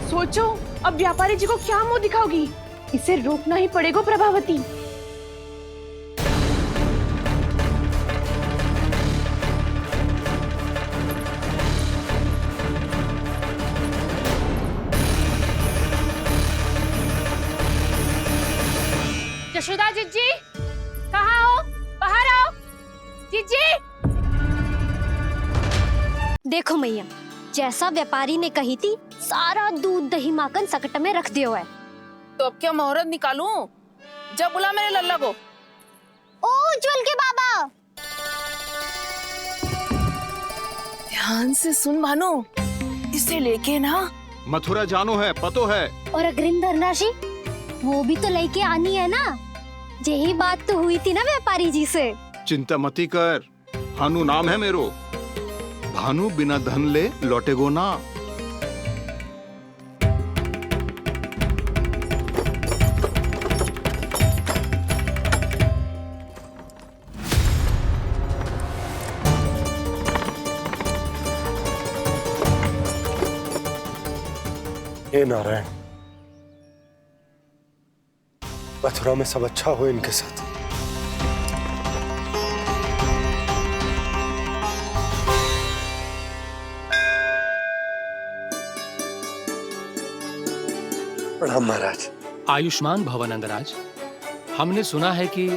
सोचो अब व्यापारी जी को क्या मुंह दिखाओगी? इसे रोकना ही पड़ेगा प्रभावती। जशोदा जीजी, कहाँ हो? बाहर आओ जीजी। देखो मैया, जैसा व्यापारी ने कही थी, सारा दूध दही माखन सकट में रख दियो है। तो अब क्या मुहूर्त निकालूं? जब बुला मेरे लल्ला को। ओ उज्जवल के बाबा, ध्यान से सुन भानु, इसे लेके ना मथुरा जानो है, पतो है। और अग्रिम धनराशि वो भी तो लेके आनी है ना। यही बात तो हुई थी ना व्यापारी जी से। चिंता मती कर, भानु नाम है मेरो। भानु बिना धन ले लौटेगो ना। हे नारायण, मथुरा में सब अच्छा हो इनके साथ। प्रणाम महाराज। आयुष्मान भव नंदराज। हमने सुना है कि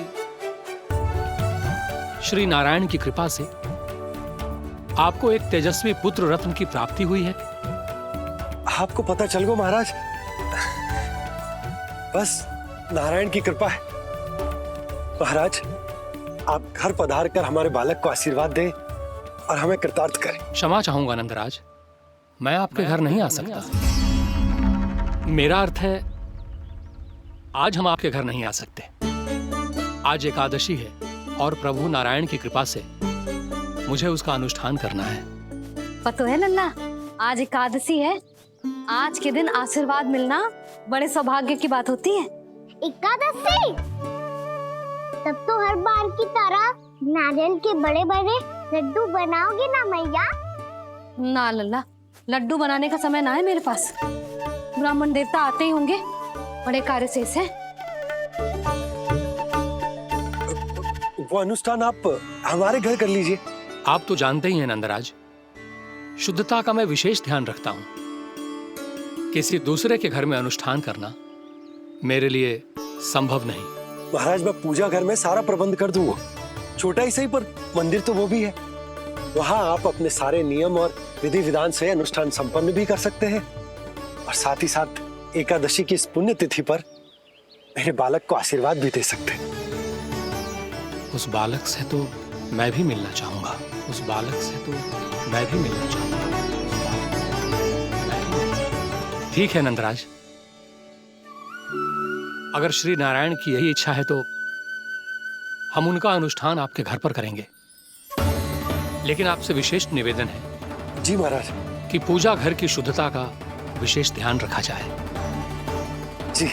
श्री नारायण की कृपा से आपको एक तेजस्वी पुत्र रत्न की प्राप्ति हुई है। आपको पता चल गो महाराज, बस नारायण की कृपा है। महाराज, आप घर पधार कर हमारे बालक को आशीर्वाद दें और हमें कृतार्थ करें। क्षमा चाहूंगा नंदराज, मैं आपके घर नहीं आ सकता। मेरा अर्थ है, आज हम आपके घर नहीं आ सकते। आज एकादशी है और प्रभु नारायण की कृपा से मुझे उसका अनुष्ठान करना है। पता है लल्ला, आज एकादशी है। आज के दिन आशीर्वाद मिलना बड़े सौभाग्य की बात होती है। एकादशी? तब तो हर बार की तरह नारियल के बड़े बड़े लड्डू बनाओगे ना मैया? ना लल्ला, लड्डू बनाने का समय ना है मेरे पास। ब्राह्मण देवता आते ही होंगे, बड़े कार्य शेष है। वो अनुष्ठान आप हमारे घर कर लीजिए। आप तो जानते ही हैं नंदराज, शुद्धता का मैं विशेष ध्यान रखता हूं। किसी दूसरे के घर में अनुष्ठान करना मेरे लिए संभव नहीं। महाराज, मैं पूजा घर में सारा प्रबंध कर दूंगा। छोटा ही सही, पर मंदिर तो वो भी है। वहां आप अपने सारे नियम और विधि विधान से अनुष्ठान संपन्न भी कर सकते हैं, और साथ ही साथ एकादशी की इस पुण्य तिथि पर मेरे बालक को आशीर्वाद भी दे सकते हैं। उस बालक से तो मैं भी मिलना चाहूंगा। उस बालक से तो मैं भी मिलना चाहूंगा। ठीक है नंदराज, अगर श्री नारायण की यही इच्छा है तो हम उनका अनुष्ठान आपके घर पर करेंगे। लेकिन आपसे विशेष निवेदन है। जी महाराज। कि पूजा घर की शुद्धता का विशेष ध्यान रखा जाए। जी।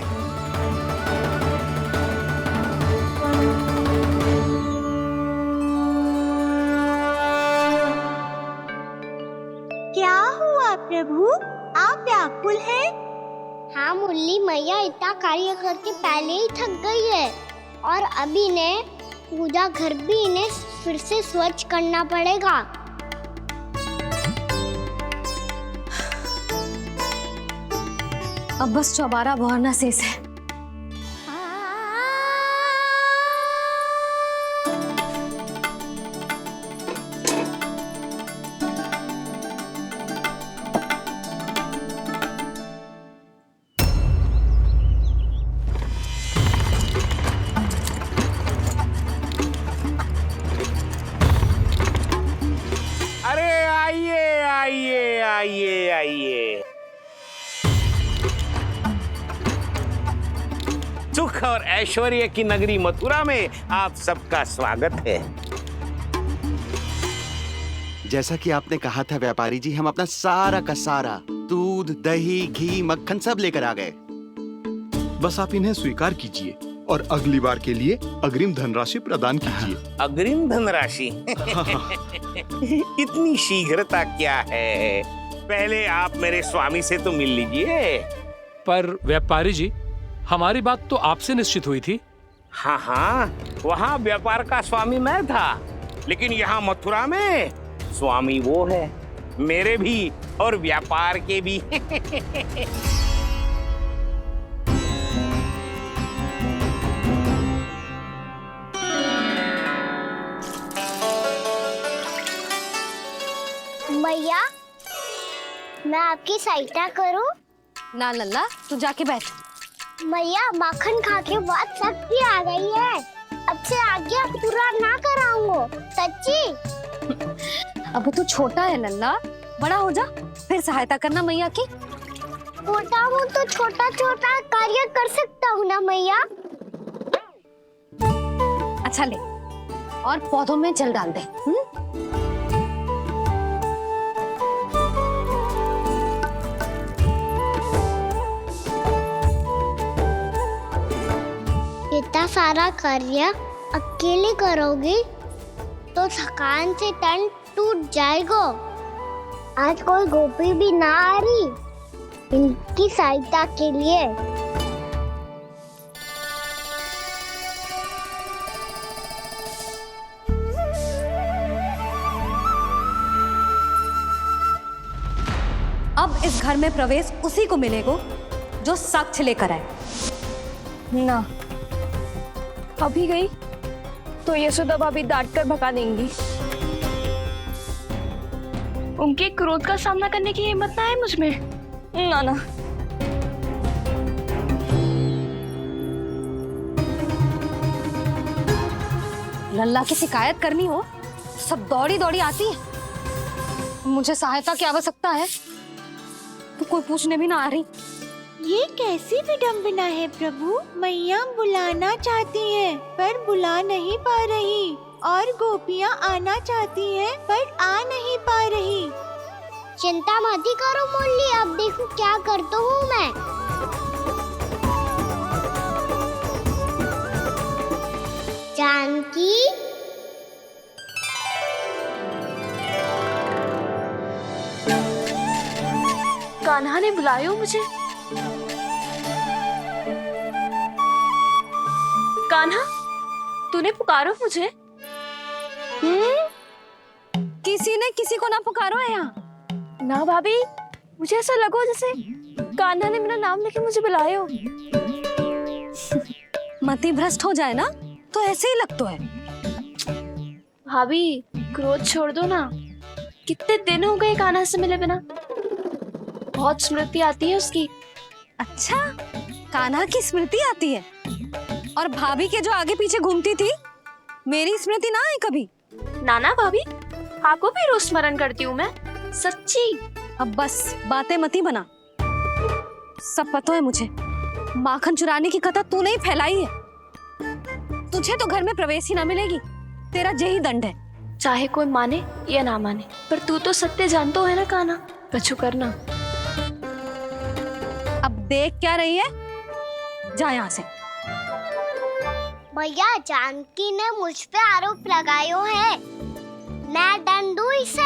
क्या हुआ प्रभु, आप व्याकुल हैं? हाँ मुरली, मैया इतना कार्य करके पहले ही थक गई है, और अभी ने पूजा घर भी इन्हें फिर से स्वच्छ करना पड़ेगा। अब बस चौबारा बहाना शेष है। अरे आइए आइए आइए आइए। सुख और ऐश्वर्य की नगरी मथुरा में आप सबका स्वागत है। जैसा कि आपने कहा था व्यापारी जी, हम अपना सारा का सारा दूध, दही, घी, मक्खन सब लेकर आ गए। बस आप इन्हें स्वीकार कीजिए और अगली बार के लिए अग्रिम धनराशि प्रदान कीजिए। अग्रिम धनराशि? इतनी शीघ्रता क्या है? पहले आप मेरे स्वामी से तो मिल लीजिए। पर व्यापारी जी, हमारी बात तो आपसे निश्चित हुई थी। हाँ हाँ, वहाँ व्यापार का स्वामी मैं था, लेकिन यहाँ मथुरा में स्वामी वो है, मेरे भी और व्यापार के भी। भैया, मैं आपकी सहायता करूं? ना लल्ला, तू जाके बैठ। भैया, माखन खा के बहुत शक्ति आ गई है। अब से आगे पूरा ना कराऊंगा, सच्ची। अब तू छोटा है लल्ला, बड़ा हो जा फिर सहायता करना मैया की। छोटा हूँ तो छोटा छोटा कार्य कर सकता हूँ ना मैया। अच्छा ले, और पौधों में जल डाल दे। इतना सारा कार्य अकेले करोगी तो थकान से तन टूट जाएगा। आज कोई गोपी भी ना आ रही इनकी सहायता के लिए। अब इस घर में प्रवेश उसी को मिलेगा जो साक्ष्य लेकर आए। ना, अभी गई तो यशोदा भाभी डांट कर भगा देंगी। उनके क्रोध का सामना करने की हिम्मत ना है मुझ में। ना ना। लल्ला की शिकायत करनी हो सब दौड़ी दौड़ी आती है। मुझे सहायता की आवश्यकता है तो कोई पूछने भी ना आ रही। ये कैसी विडंबना है प्रभु। मैया बुलाना चाहती हैं पर बुला नहीं पा रही, और गोपियाँ आना चाहती हैं पर आ नहीं पा रही। चिंता मत ही करो मुरली, अब देखो क्या करता हूँ मैं। जानकी, कान्हा ने बुलाया मुझे। कान्हा, तूने पुकारो मुझे? किसी ने किसी को ना पुकारो है यहाँ। ना भाभी, मुझे ऐसा लगा जैसे कान्हा ने मेरा नाम लेके मुझे बुलाया। मति भ्रष्ट हो जाए ना तो ऐसे ही लगता है। भाभी, क्रोध छोड़ दो ना। कितने दिन हो गए कान्हा से मिले बिना। बहुत स्मृति आती है उसकी। अच्छा, कान्हा की स्मृति आती है? और भाभी के जो आगे पीछे घूमती थी, मेरी स्मृति ना आई कभी? नाना भाभी, आपको भी रोज स्मरण करती हूँ मैं, सच्ची। अब बस बातें मती बना। सब पता है मुझे, माखन चुराने की कथा तूने ही फैलाई है। तुझे तो घर में प्रवेश ही ना मिलेगी, तेरा यही दंड है। चाहे कोई माने या ना माने, पर तू तो सत्य जानतो है ना कान्हा, कछु करना। अब देख क्या रही है, जा यहाँ से। भैया, जानकी ने मुझ पे आरोप लगायो है, मैं दंड दूं इसे।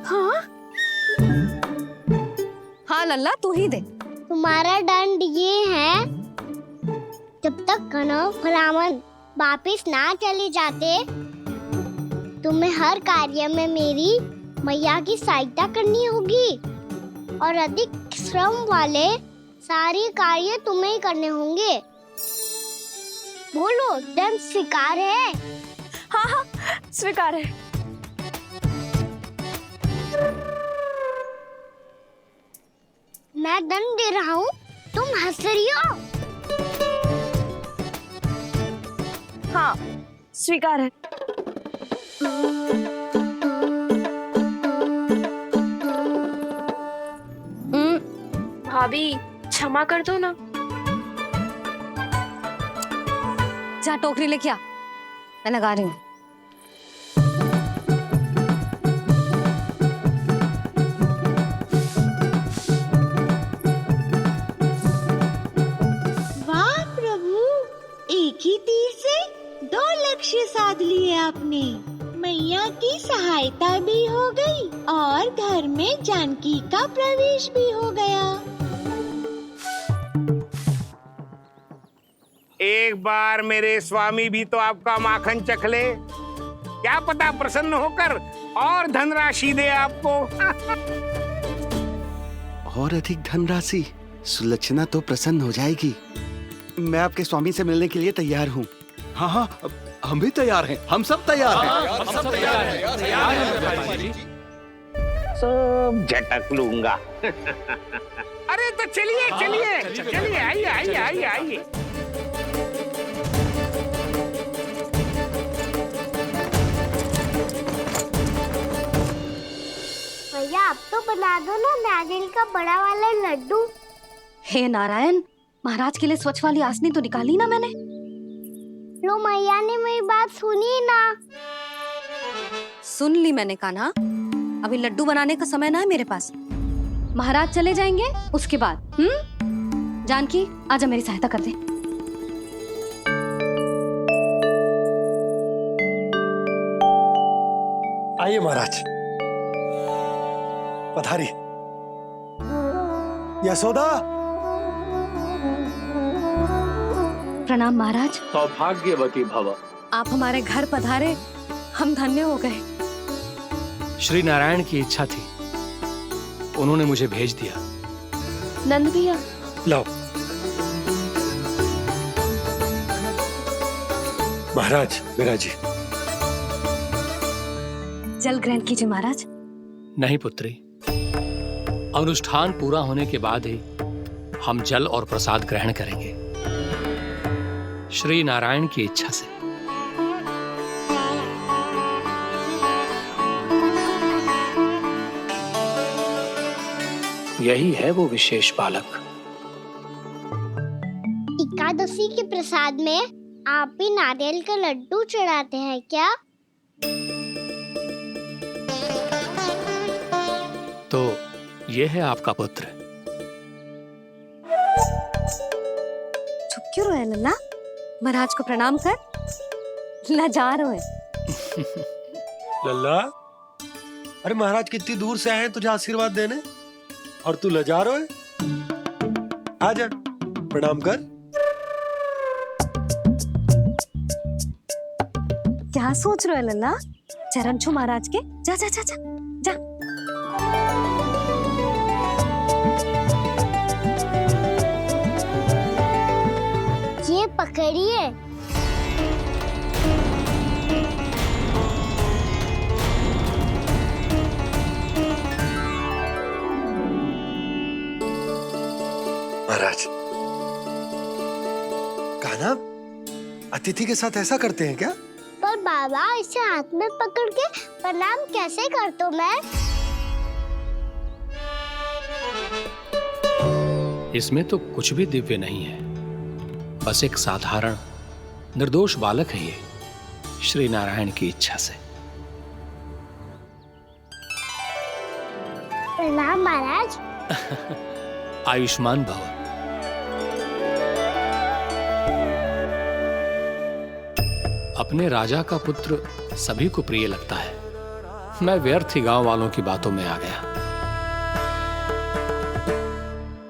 हाँ? हाँ लल्ला, तू ही दे। तुम्हारा दंड ये है, जब तक कनव फलावन वापिस ना चले जाते, तुम्हें हर कार्य में मेरी मैया की सहायता करनी होगी। और अधिक श्रम वाले सारे कार्य तुम्हें ही करने होंगे। बोलो, दंड स्वीकार है? हाँ हाँ, स्वीकार है। मैं दंड दे रहा हूँ, तुम हंस रही हो? हाँ, स्वीकार है। भाभी, क्षमा कर दो ना। जा टोकरी लेके आ, मैं लगा रही हूँ। वाह प्रभु, एक ही तीर से 2 लक्ष्य साध लिए आपने। मैया की सहायता भी हो गई और घर में जानकी का प्रवेश भी हो गया। एक बार मेरे स्वामी भी तो आपका माखन चख ले, क्या पता प्रसन्न होकर और धनराशि दे आपको। और अधिक धनराशि? सुलक्षणा तो प्रसन्न हो जाएगी। मैं आपके स्वामी से मिलने के लिए तैयार हूँ। हाँ हाँ, हम भी तैयार हैं, हम सब तैयार हैं। हम सब तैयार हैं। सब झटक लूंगा। अरे तो चलिए चलिए चलिए, आइए आइए आइए आइए। भैया, अब तो बना दो ना नारियल का बड़ा वाला लड्डू। हे नारायण, महाराज के लिए स्वच्छ वाली आसनी तो निकाली ना मैंने। लो, मैया ने मेरी बात सुनी ना। सुन ली मैंने कान्हा, अभी लड्डू बनाने का समय ना है मेरे पास। महाराज चले जाएंगे उसके बाद। जानकी, आजा मेरी सहायता कर दे। आइए महाराज, पधारी। यशोदा। प्रणाम महाराज। सौभाग्यवती भव। आप हमारे घर पधारे, हम धन्य हो गए। श्री नारायण की इच्छा थी, उन्होंने मुझे भेज दिया। नंद भैया, लाओ। महाराज, मेरा जी। जल ग्रहण कीजिए महाराज। नहीं पुत्री, अनुष्ठान पूरा होने के बाद ही हम जल और प्रसाद ग्रहण करेंगे, श्री नारायण की इच्छा से। यही है वो विशेष बालक। एकादशी के प्रसाद में आप भी नारियल का लड्डू चढ़ाते हैं क्या? तो ये है आपका पुत्र। चुप क्यों रहे लल्ला? महाराज को प्रणाम कर। लाजार है। लल्ला, अरे महाराज कितनी दूर से आए हैं तुझे आशीर्वाद देने, और तू लजारो है? आजा, प्रणाम कर। क्या सोच रहे हो लल्ला? चरण छू महाराज के। जा जा जा जा जा। ये पकड़िए। महाराज, कान्हा, अतिथि के साथ ऐसा करते हैं क्या? पर बाबा, इसे हाथ में पकड़ के प्रणाम कैसे करता हूँ मैं? इसमें तो कुछ भी दिव्य नहीं है, बस एक साधारण निर्दोष बालक है ये, श्री नारायण की इच्छा से। प्रणाम महाराज। आयुष्मान भव। अपने राजा का पुत्र सभी को प्रिय लगता है। मैं व्यर्थ ही गांव वालों की बातों में आ गया।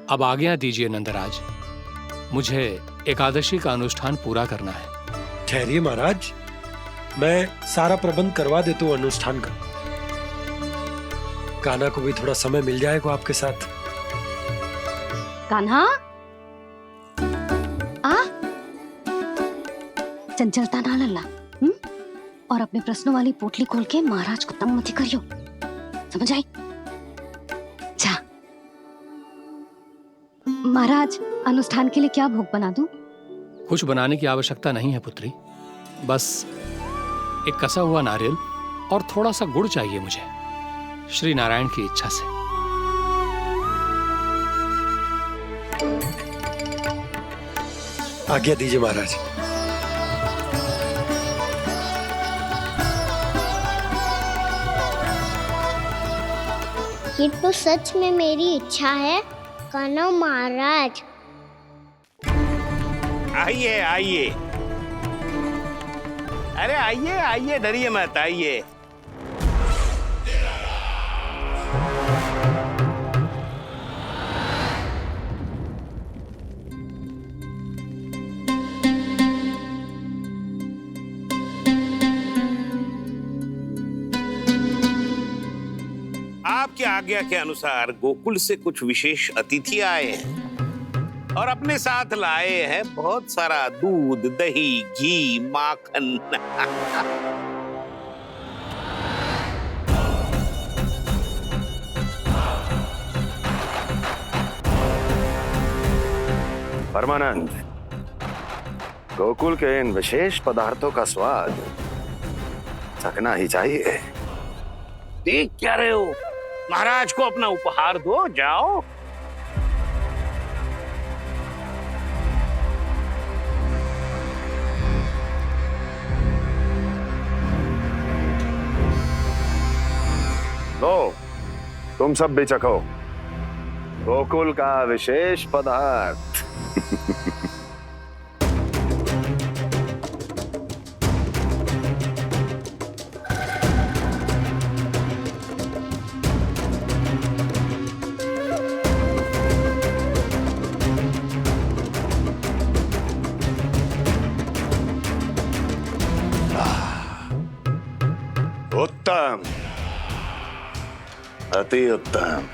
अब आज्ञा दीजिए नंदराज, मुझे एकादशी का अनुष्ठान पूरा करना है। ठहरिए महाराज, मैं सारा प्रबंध करवा देता हूँ अनुष्ठान का। कान्हा को भी थोड़ा समय मिल जाएगा आपके साथ। कान्हा, आ चंचलता ना लल्ला, और अपने प्रश्नों वाली पोटली खोल के महाराज को तंग मत करियो, समझ आई? जा महाराज, अनुष्ठान के लिए क्या भोग बना दूं? कुछ बनाने की आवश्यकता नहीं है पुत्री, बस एक कसा हुआ नारियल और थोड़ा सा गुड़ चाहिए मुझे, श्री नारायण की इच्छा से। आज्ञा दीजिए महाराज। ये तो सच में मेरी इच्छा है कान्हा महाराज। आइए आइए, अरे आइए आइए, डरिए मत, आइए। आपकी आज्ञा के अनुसार गोकुल से कुछ विशेष अतिथि आए हैं और अपने साथ लाए हैं बहुत सारा दूध, दही, घी, माखन। परमानंद, गोकुल के इन विशेष पदार्थों का स्वाद चखना ही चाहिए। देख क्या रहे हो? महाराज को अपना उपहार दो, जाओ। लो, तुम सब भी चखो गोकुल का विशेष पदार्थ। उत्तम, अति उत्तम।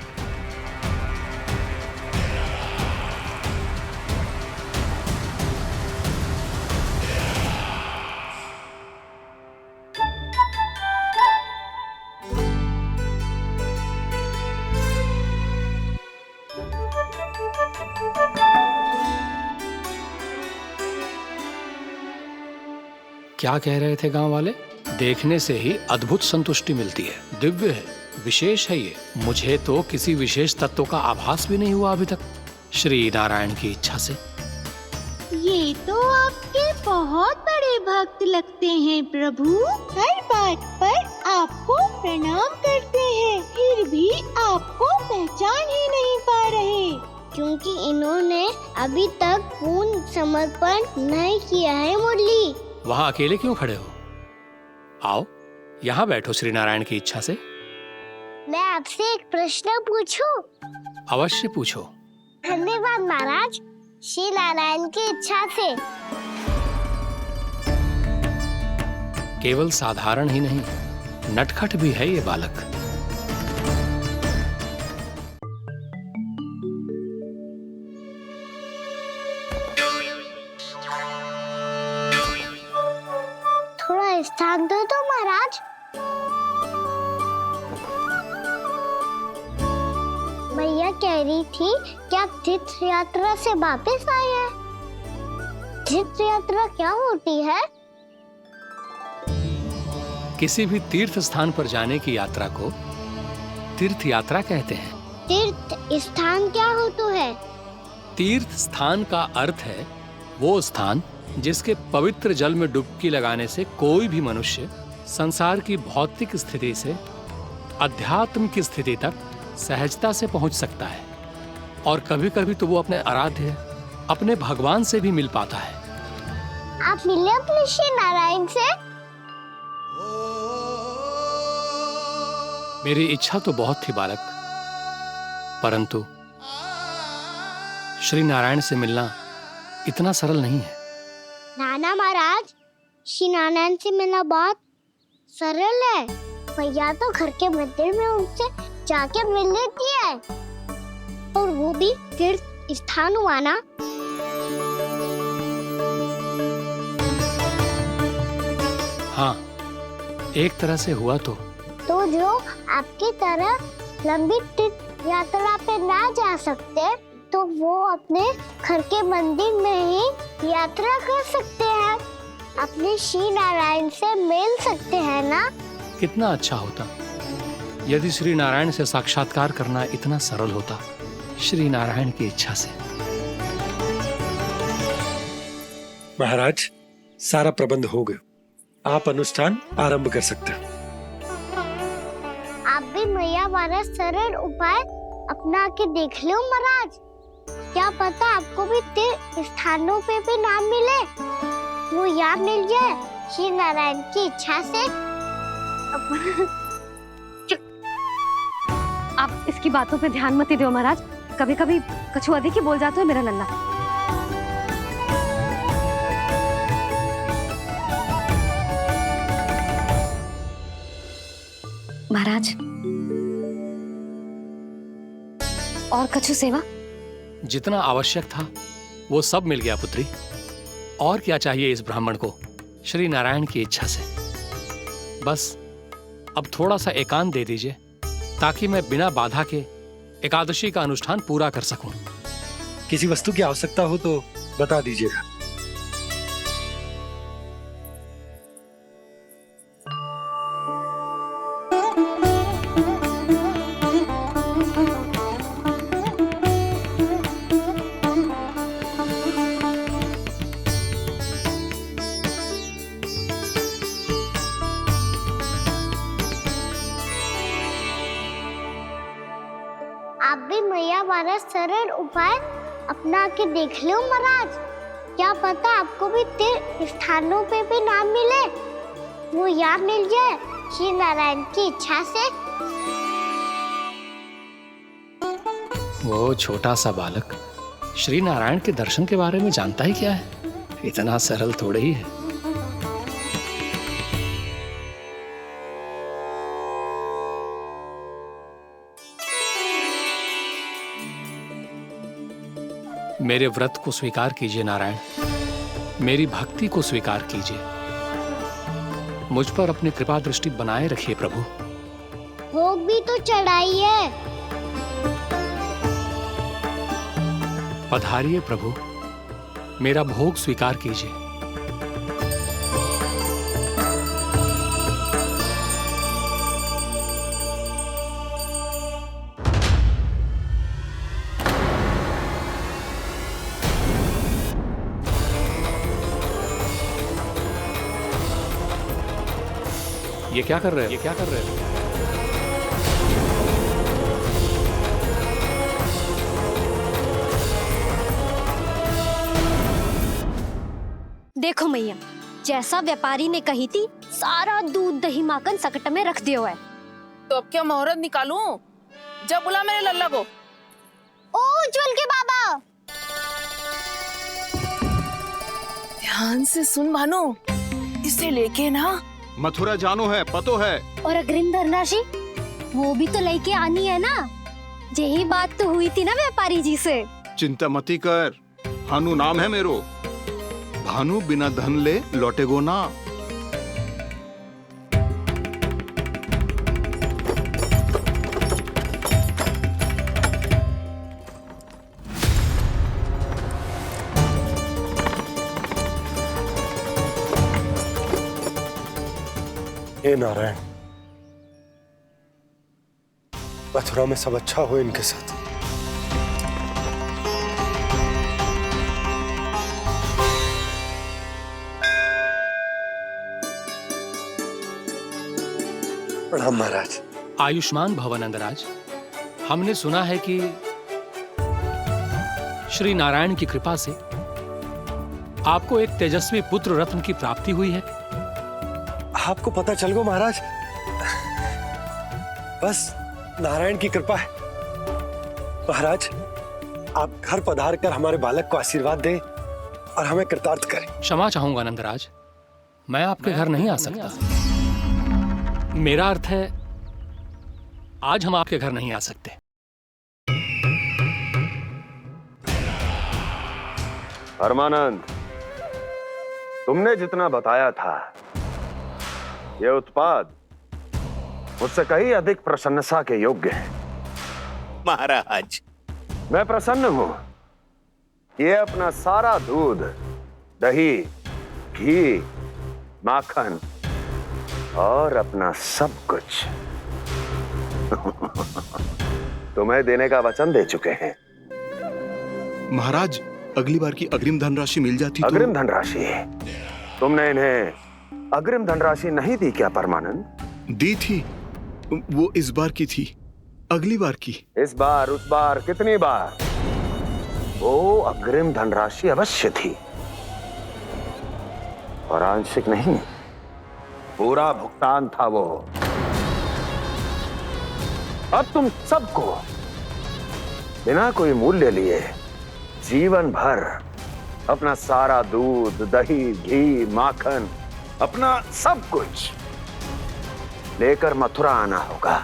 क्या कह रहे थे गांव वाले? देखने से ही अद्भुत संतुष्टि मिलती है, दिव्य है, विशेष है ये। मुझे तो किसी विशेष तत्व का आभास भी नहीं हुआ अभी तक, श्री नारायण की इच्छा से। ये तो आपके बहुत बड़े भक्त लगते हैं प्रभु। हर बात पर आपको प्रणाम करते हैं, फिर भी आपको पहचान ही नहीं पा रहे। क्योंकि इन्होंने अभी तक पूर्ण समर्पण नहीं किया है मुरली। वहाँ अकेले क्यों खड़े हो? आओ यहाँ बैठो श्री नारायण की इच्छा से। मैं आपसे एक प्रश्न पूछूं? अवश्य पूछो। धन्यवाद महाराज, श्री नारायण की इच्छा से। केवल साधारण ही नहीं, नटखट भी है ये बालक। थोड़ा स्थान दो तो महाराज। भैया कह रही थी कि आप तीर्थ यात्रा से वापस आए हैं। तीर्थ यात्रा क्या होती है? किसी भी तीर्थ स्थान पर जाने की यात्रा को तीर्थ यात्रा कहते हैं। तीर्थ स्थान क्या होता है? तीर्थ स्थान का अर्थ है वो स्थान जिसके पवित्र जल में डुबकी लगाने से कोई भी मनुष्य संसार की भौतिक स्थिति से अध्यात्म की स्थिति तक सहजता से पहुंच सकता है, और कभी कभी तो वो अपने आराध्य, अपने भगवान से भी मिल पाता है। आप मिले अपने श्री नारायण से? मेरी इच्छा तो बहुत थी बालक, परंतु श्री नारायण से मिलना इतना सरल नहीं है। नाना महाराज, श्री नारायण से मिलना बहुत सरल है। भैया तो घर के मंदिर में उनसे जाके मिल लेती है, और वो भी तीर्थ स्थान हुआ ना? हाँ, एक तरह से हुआ तो जो आपकी तरह लंबी तीर्थ यात्रा पे ना जा सकते तो वो अपने घर के मंदिर में ही यात्रा कर सकते हैं, अपने श्री नारायण से मिल सकते हैं ना? कितना अच्छा होता यदि श्री नारायण से साक्षात्कार करना इतना सरल होता, श्री नारायण की इच्छा से। महाराज, सारा प्रबंध हो गया, आप अनुष्ठान आरंभ कर सकते हैं। आप भी मैया वाला सरल उपाय अपना के देख लो महाराज, क्या पता आपको भी तीर्थ स्थानों पे भी नाम मिले, वो याद मिल जाए श्री नारायण की इच्छा से। आप इसकी बातों पे ध्यान मत दो महाराज, कभी कभी कछु अधिक ही बोल जाते हो मेरा लल्ला। महाराज, और कछु सेवा? जितना आवश्यक था वो सब मिल गया पुत्री। और क्या चाहिए इस ब्राह्मण को श्री नारायण की इच्छा से? बस अब थोड़ा सा एकांत दे दीजिए ताकि मैं बिना बाधा के एकादशी का अनुष्ठान पूरा कर सकूं। किसी वस्तु की आवश्यकता हो तो बता दीजिएगा। आप भी मैया वाला सरल उपाय अपना के देख लो महाराज, क्या पता आपको भी तीर्थ स्थानों पे भी नाम मिले, वो याद मिल जाए श्री नारायण की इच्छा से। वो छोटा सा बालक श्री नारायण के दर्शन के बारे में जानता ही क्या है, इतना सरल थोड़े ही है। मेरे व्रत को स्वीकार कीजिए नारायण, मेरी भक्ति को स्वीकार कीजिए, मुझ पर अपनी कृपा दृष्टि बनाए रखिए प्रभु। भोग भी तो चढ़ाइए। पधारिए प्रभु, मेरा भोग स्वीकार कीजिए। ये क्या कर रहे हैं? ये क्या कर रहे हैं? देखो मैया, जैसा व्यापारी ने कही थी सारा दूध दही माखन सकट में रख दियो है। तो अब क्या मुहूर्त निकालूं? जब बुला मेरे लल्ला को। ओ उज्जवल के बाबा, ध्यान से सुन भानु, इसे लेके ना मथुरा जानो है, पतो है। और अग्रिम धनराशि वो भी तो लेके आनी है ना, यही बात तो हुई थी ना व्यापारी जी से। चिंता मती कर, भानु नाम है मेरो, भानु बिना धन ले लौटेगो ना। हे नारायण, मथुरा में सब अच्छा हो इनके साथ। प्रणाम महाराज। आयुष्मान भव नंदराज। हमने सुना है कि श्री नारायण की कृपा से आपको एक तेजस्वी पुत्र रत्न की प्राप्ति हुई है। आपको पता चल गो महाराज, बस नारायण की कृपा है। महाराज, आप घर पधार कर हमारे बालक को आशीर्वाद दें और हमें कृतार्थ करें। क्षमा चाहूंगा नंदराज, मैं आपके घर नहीं आ सकता। मेरा अर्थ है आज हम आपके घर नहीं आ सकते। परमानंद, तुमने जितना बताया था, ये उत्पाद मुझसे कहीं अधिक प्रशंसा के योग्य है। महाराज, मैं प्रसन्न हूं। ये अपना सारा दूध, दही, घी, माखन और अपना सब कुछ तुम्हें देने का वचन दे चुके हैं। महाराज, अगली बार की अग्रिम धनराशि मिल जाती तो। अग्रिम धनराशि? तुमने इन्हें अग्रिम धनराशि नहीं दी क्या परमानंद? दी थी, वो इस बार की थी, अगली बार की। इस बार, उस बार, कितनी बार? वो अग्रिम धनराशि अवश्य थी, और आंशिक नहीं, पूरा भुगतान था वो। अब तुम सबको बिना कोई मूल्य लिए जीवन भर अपना सारा दूध, दही, घी, माखन, अपना सब कुछ लेकर मथुरा आना होगा।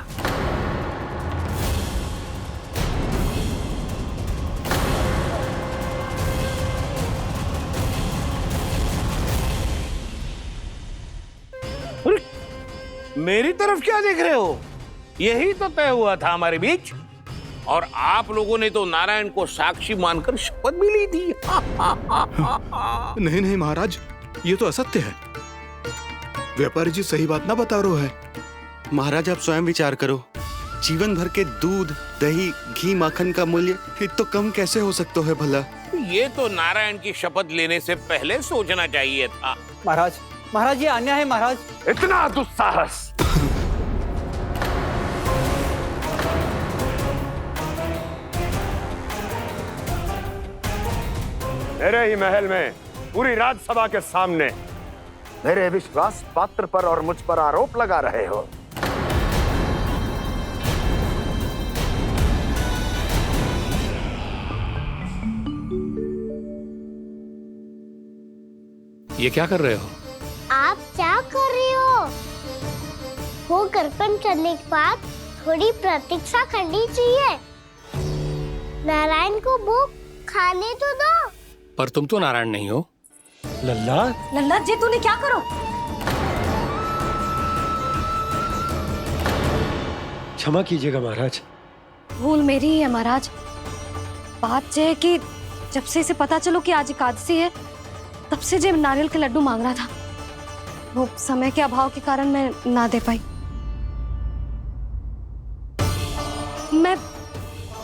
मेरी तरफ क्या देख रहे हो? यही तो तय हुआ था हमारे बीच, और आप लोगों ने तो नारायण को साक्षी मानकर शपथ भी ली थी। नहीं नहीं महाराज, ये तो असत्य है। व्यापारी जी सही बात ना बता रहे हैं। महाराज, आप स्वयं विचार करो, जीवन भर के दूध, दही, घी, माखन का मूल्य तो कम कैसे हो सकता है भला? ये तो नारायण की शपथ लेने से पहले सोचना चाहिए था। महाराज, महाराज, ये अन्याय है महाराज। इतना दुस्साहस! मेरे ही महल में पूरी राज्यसभा के सामने मेरे विश्वास पात्र पर और मुझ पर आरोप लगा रहे हो। ये क्या कर रहे हो? आप क्या कर रहे हो? वो कर्पण करने के बाद थोड़ी प्रतीक्षा करनी चाहिए। नारायण को भूख खाने तो दो। पर तुम तो नारायण नहीं हो। लल्ला, लल्ला जी, तूने क्या करो? क्षमा कीजिएगा महाराज। भूल मेरी ही है महाराज। बात यह है कि जब से इसे पता चलो कि आज एकादशी है, तब से जो नारियल के लड्डू मांग रहा था, वो समय के अभाव के कारण मैं ना दे पाई।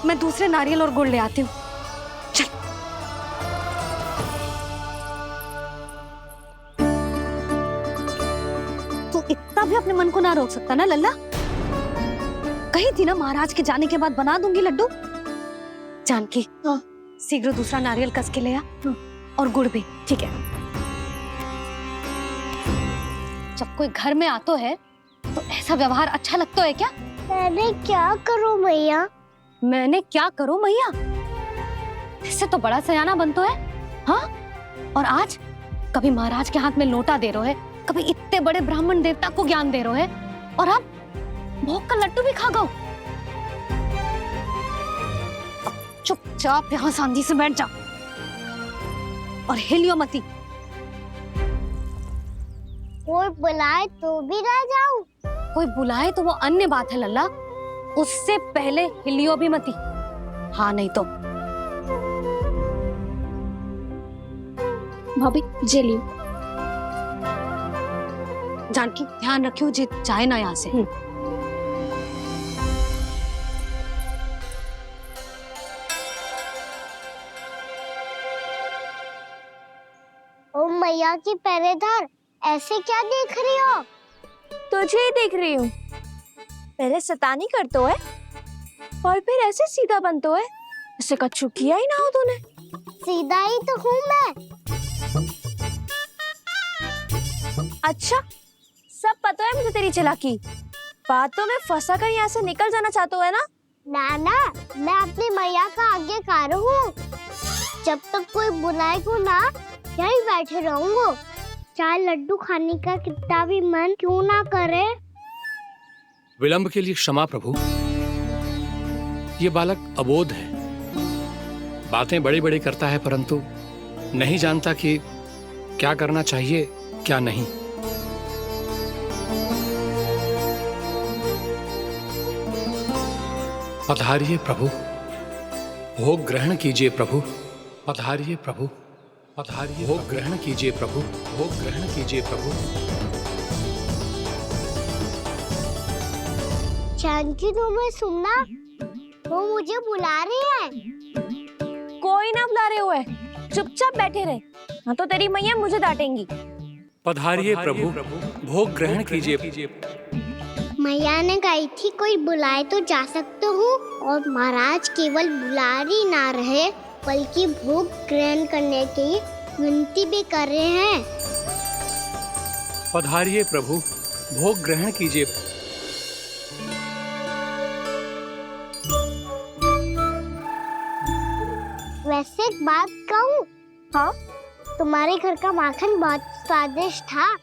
मैं दूसरे नारियल और गुड़ ले आती हूँ। चल। तू इतना भी अपने मन को ना रोक सकता ना लल्ला? कही थी ना महाराज के जाने के बाद बना दूंगी लड्डू। जानकी, शीघ्र दूसरा नारियल कस के ले आ, और गुड़ भी। ठीक है। जब कोई घर में आतो है तो ऐसा व्यवहार अच्छा लगता है क्या? मैंने क्या करूं मैया? मैंने क्या करूं मैया? इससे तो बड़ा सयाना बनतो है। हाँ, और आज कभी महाराज के हाथ में लोटा दे रहे है, कभी इतने बड़े ब्राह्मण देवता को ज्ञान दे रहे है, और अब भोग का लड्डू भी खा गो। चुपचाप यहाँ सांधी से बैठ जा और हिलियो मती। कोई बुलाए तो भी ना जाऊं? कोई बुलाए तो वो अन्य बात है लल्ला, उससे पहले हिलियो भी मती। हाँ, नहीं तो। भाभी, जे लियो। जानकी, ध्यान रखियो जे जाए ना यहाँ से। ओ मैया की पहरेदार, ऐसे क्या देख रही हो? तुझे ही देख रही हूँ। पहले शैतानी करतो है और फिर ऐसे सीधा बनतो है। ऐसे कछु किया ही ना हो तूने। सीधा ही तो हूँ मैं। अच्छा, सब पता है मुझे तेरी चालाकी। बातों में फंसा कर यहाँ से निकल जाना चाहते हो है ना? नाना, मैं अपनी मैया का आज्ञाकार हूँ। जब तक कोई बुलाएगा ना, यहीं बैठे रहूंगा, चाहे लड्डू खाने का कितना भी मन क्यों ना करे। विलंब के लिए क्षमा प्रभु। ये बालक अबोध है, बातें बड़ी बड़ी करता है, परंतु नहीं जानता कि क्या करना चाहिए क्या नहीं। पधारिए प्रभु, भोग ग्रहण कीजिए प्रभु। पधारिए प्रभु, पधारिए, भोग ग्रहण कीजिए प्रभु, भोग ग्रहण कीजिए प्रभु। जानकी तुम्हें सुनना, वो मुझे बुला रही है। कोई ना बुला रहे हुए, चुपचाप बैठे रहे, हाँ तो तेरी मैया मुझे डांटेंगी। पधारिए प्रभु, भोग ग्रहण कीजिए। मैया ने कही थी कोई बुलाए तो जा सकते हूँ, और महाराज केवल बुलारी ना रहे बल्कि भोग ग्रहण करने की विनती भी कर रहे हैं। पधारिए प्रभु, भोग ग्रहण कीजिए। वैसे एक बात कहूँ? हाँ? तुम्हारे घर का माखन बहुत स्वादिष्ट था।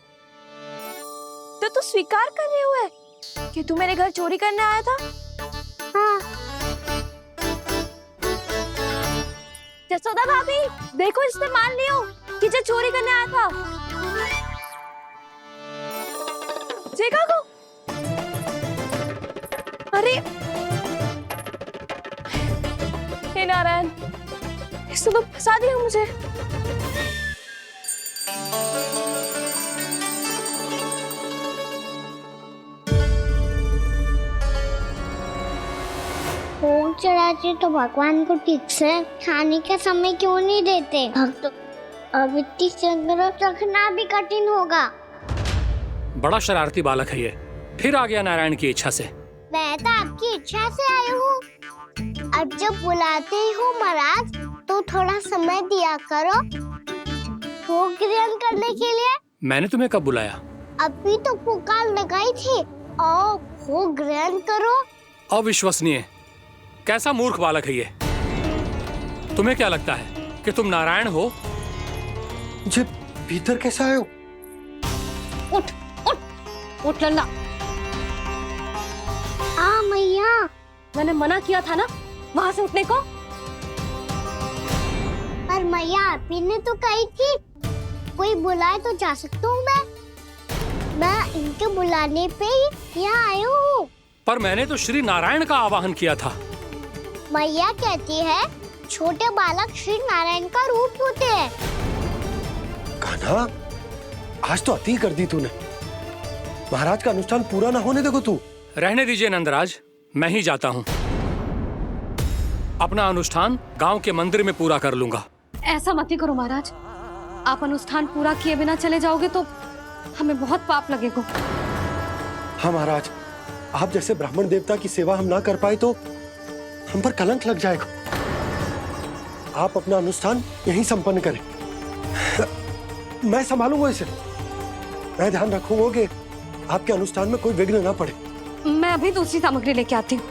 तो तू स्वीकार कर रहे हुए कि तू मेरे घर चोरी करने आया था? हाँ। जसोदा भाभी, देखो इसने मान लियो कि जो चोरी करने आया था। देखा को? अरे हे नारायण, इसने तो फंसा दिया मुझे। भोग चढ़ाते तो भगवान को ठीक से खाने का समय क्यों नहीं देते? भक्त अब इतनी संग्रह रखना भी कठिन होगा। बड़ा शरारती बालक है ये, फिर आ गया नारायण की इच्छा से। मैं तो आपकी इच्छा से आई हूँ। अब जब बुलाते ही हो महाराज, तो थोड़ा समय दिया करो भोग ग्रहण करने के लिए। मैंने तुम्हें कब बुलाया? अभी तो पुकार लगाई थी, आओ भोग ग्रहण करो। अविश्वसनीय, कैसा मूर्ख बालक है ये। तुम्हें क्या लगता है कि तुम नारायण हो? मुझे भीतर कैसे आए हो? उठ उठ उठ लल्ला। मैया, मैंने मना किया था ना वहाँ से उठने को। पर मैया आपी ने तो कही थी कोई बुलाए तो जा सकता हूँ मैं इनके बुलाने पे ही यहाँ आई हूँ। पर मैंने तो श्री नारायण का आवाहन किया था। मैया कहती है छोटे बालक श्री नारायण का रूप होते हैं। कान्हा, आज तो अति कर दी तूने। महाराज का अनुष्ठान पूरा ना होने देखो तू। रहने दीजिए नंदराज, मैं ही जाता हूँ। अपना अनुष्ठान गांव के मंदिर में पूरा कर लूंगा। ऐसा मत ही करो महाराज, आप अनुष्ठान पूरा किए बिना चले जाओगे तो हमें बहुत पाप लगेगा। हाँ महाराज, आप जैसे ब्राह्मण देवता की सेवा हम ना कर पाए तो हम पर कलंक लग जाएगा। आप अपना अनुष्ठान यहीं संपन्न करें, मैं संभालूंगा इसे। मैं ध्यान रखूंगा कि आपके अनुष्ठान में कोई विघ्न ना पड़े। मैं अभी दूसरी सामग्री लेके आती हूँ।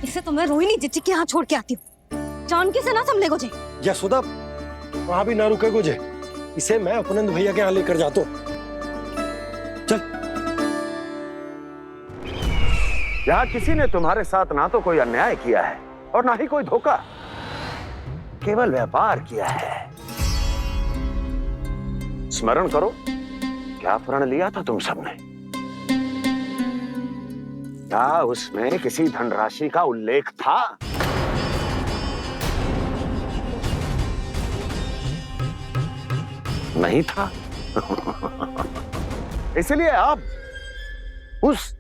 इसे तो मैं रोहिणी जीजी के यहाँ छोड़ के आती हूँ। जानकी से ना संभले गोजे। यशोदा, वहां भी ना रुके गोजे। इसे मैं अपनंद भैया के यहाँ लेकर जाता हूँ। चल। यहाँ किसी ने तुम्हारे साथ ना तो कोई अन्याय किया है और ना ही कोई धोखा, केवल व्यापार किया है। स्मरण करो, क्या प्रण लिया था तुम सबने? क्या उसमें किसी धनराशि का उल्लेख था? नहीं था। इसलिए अब उस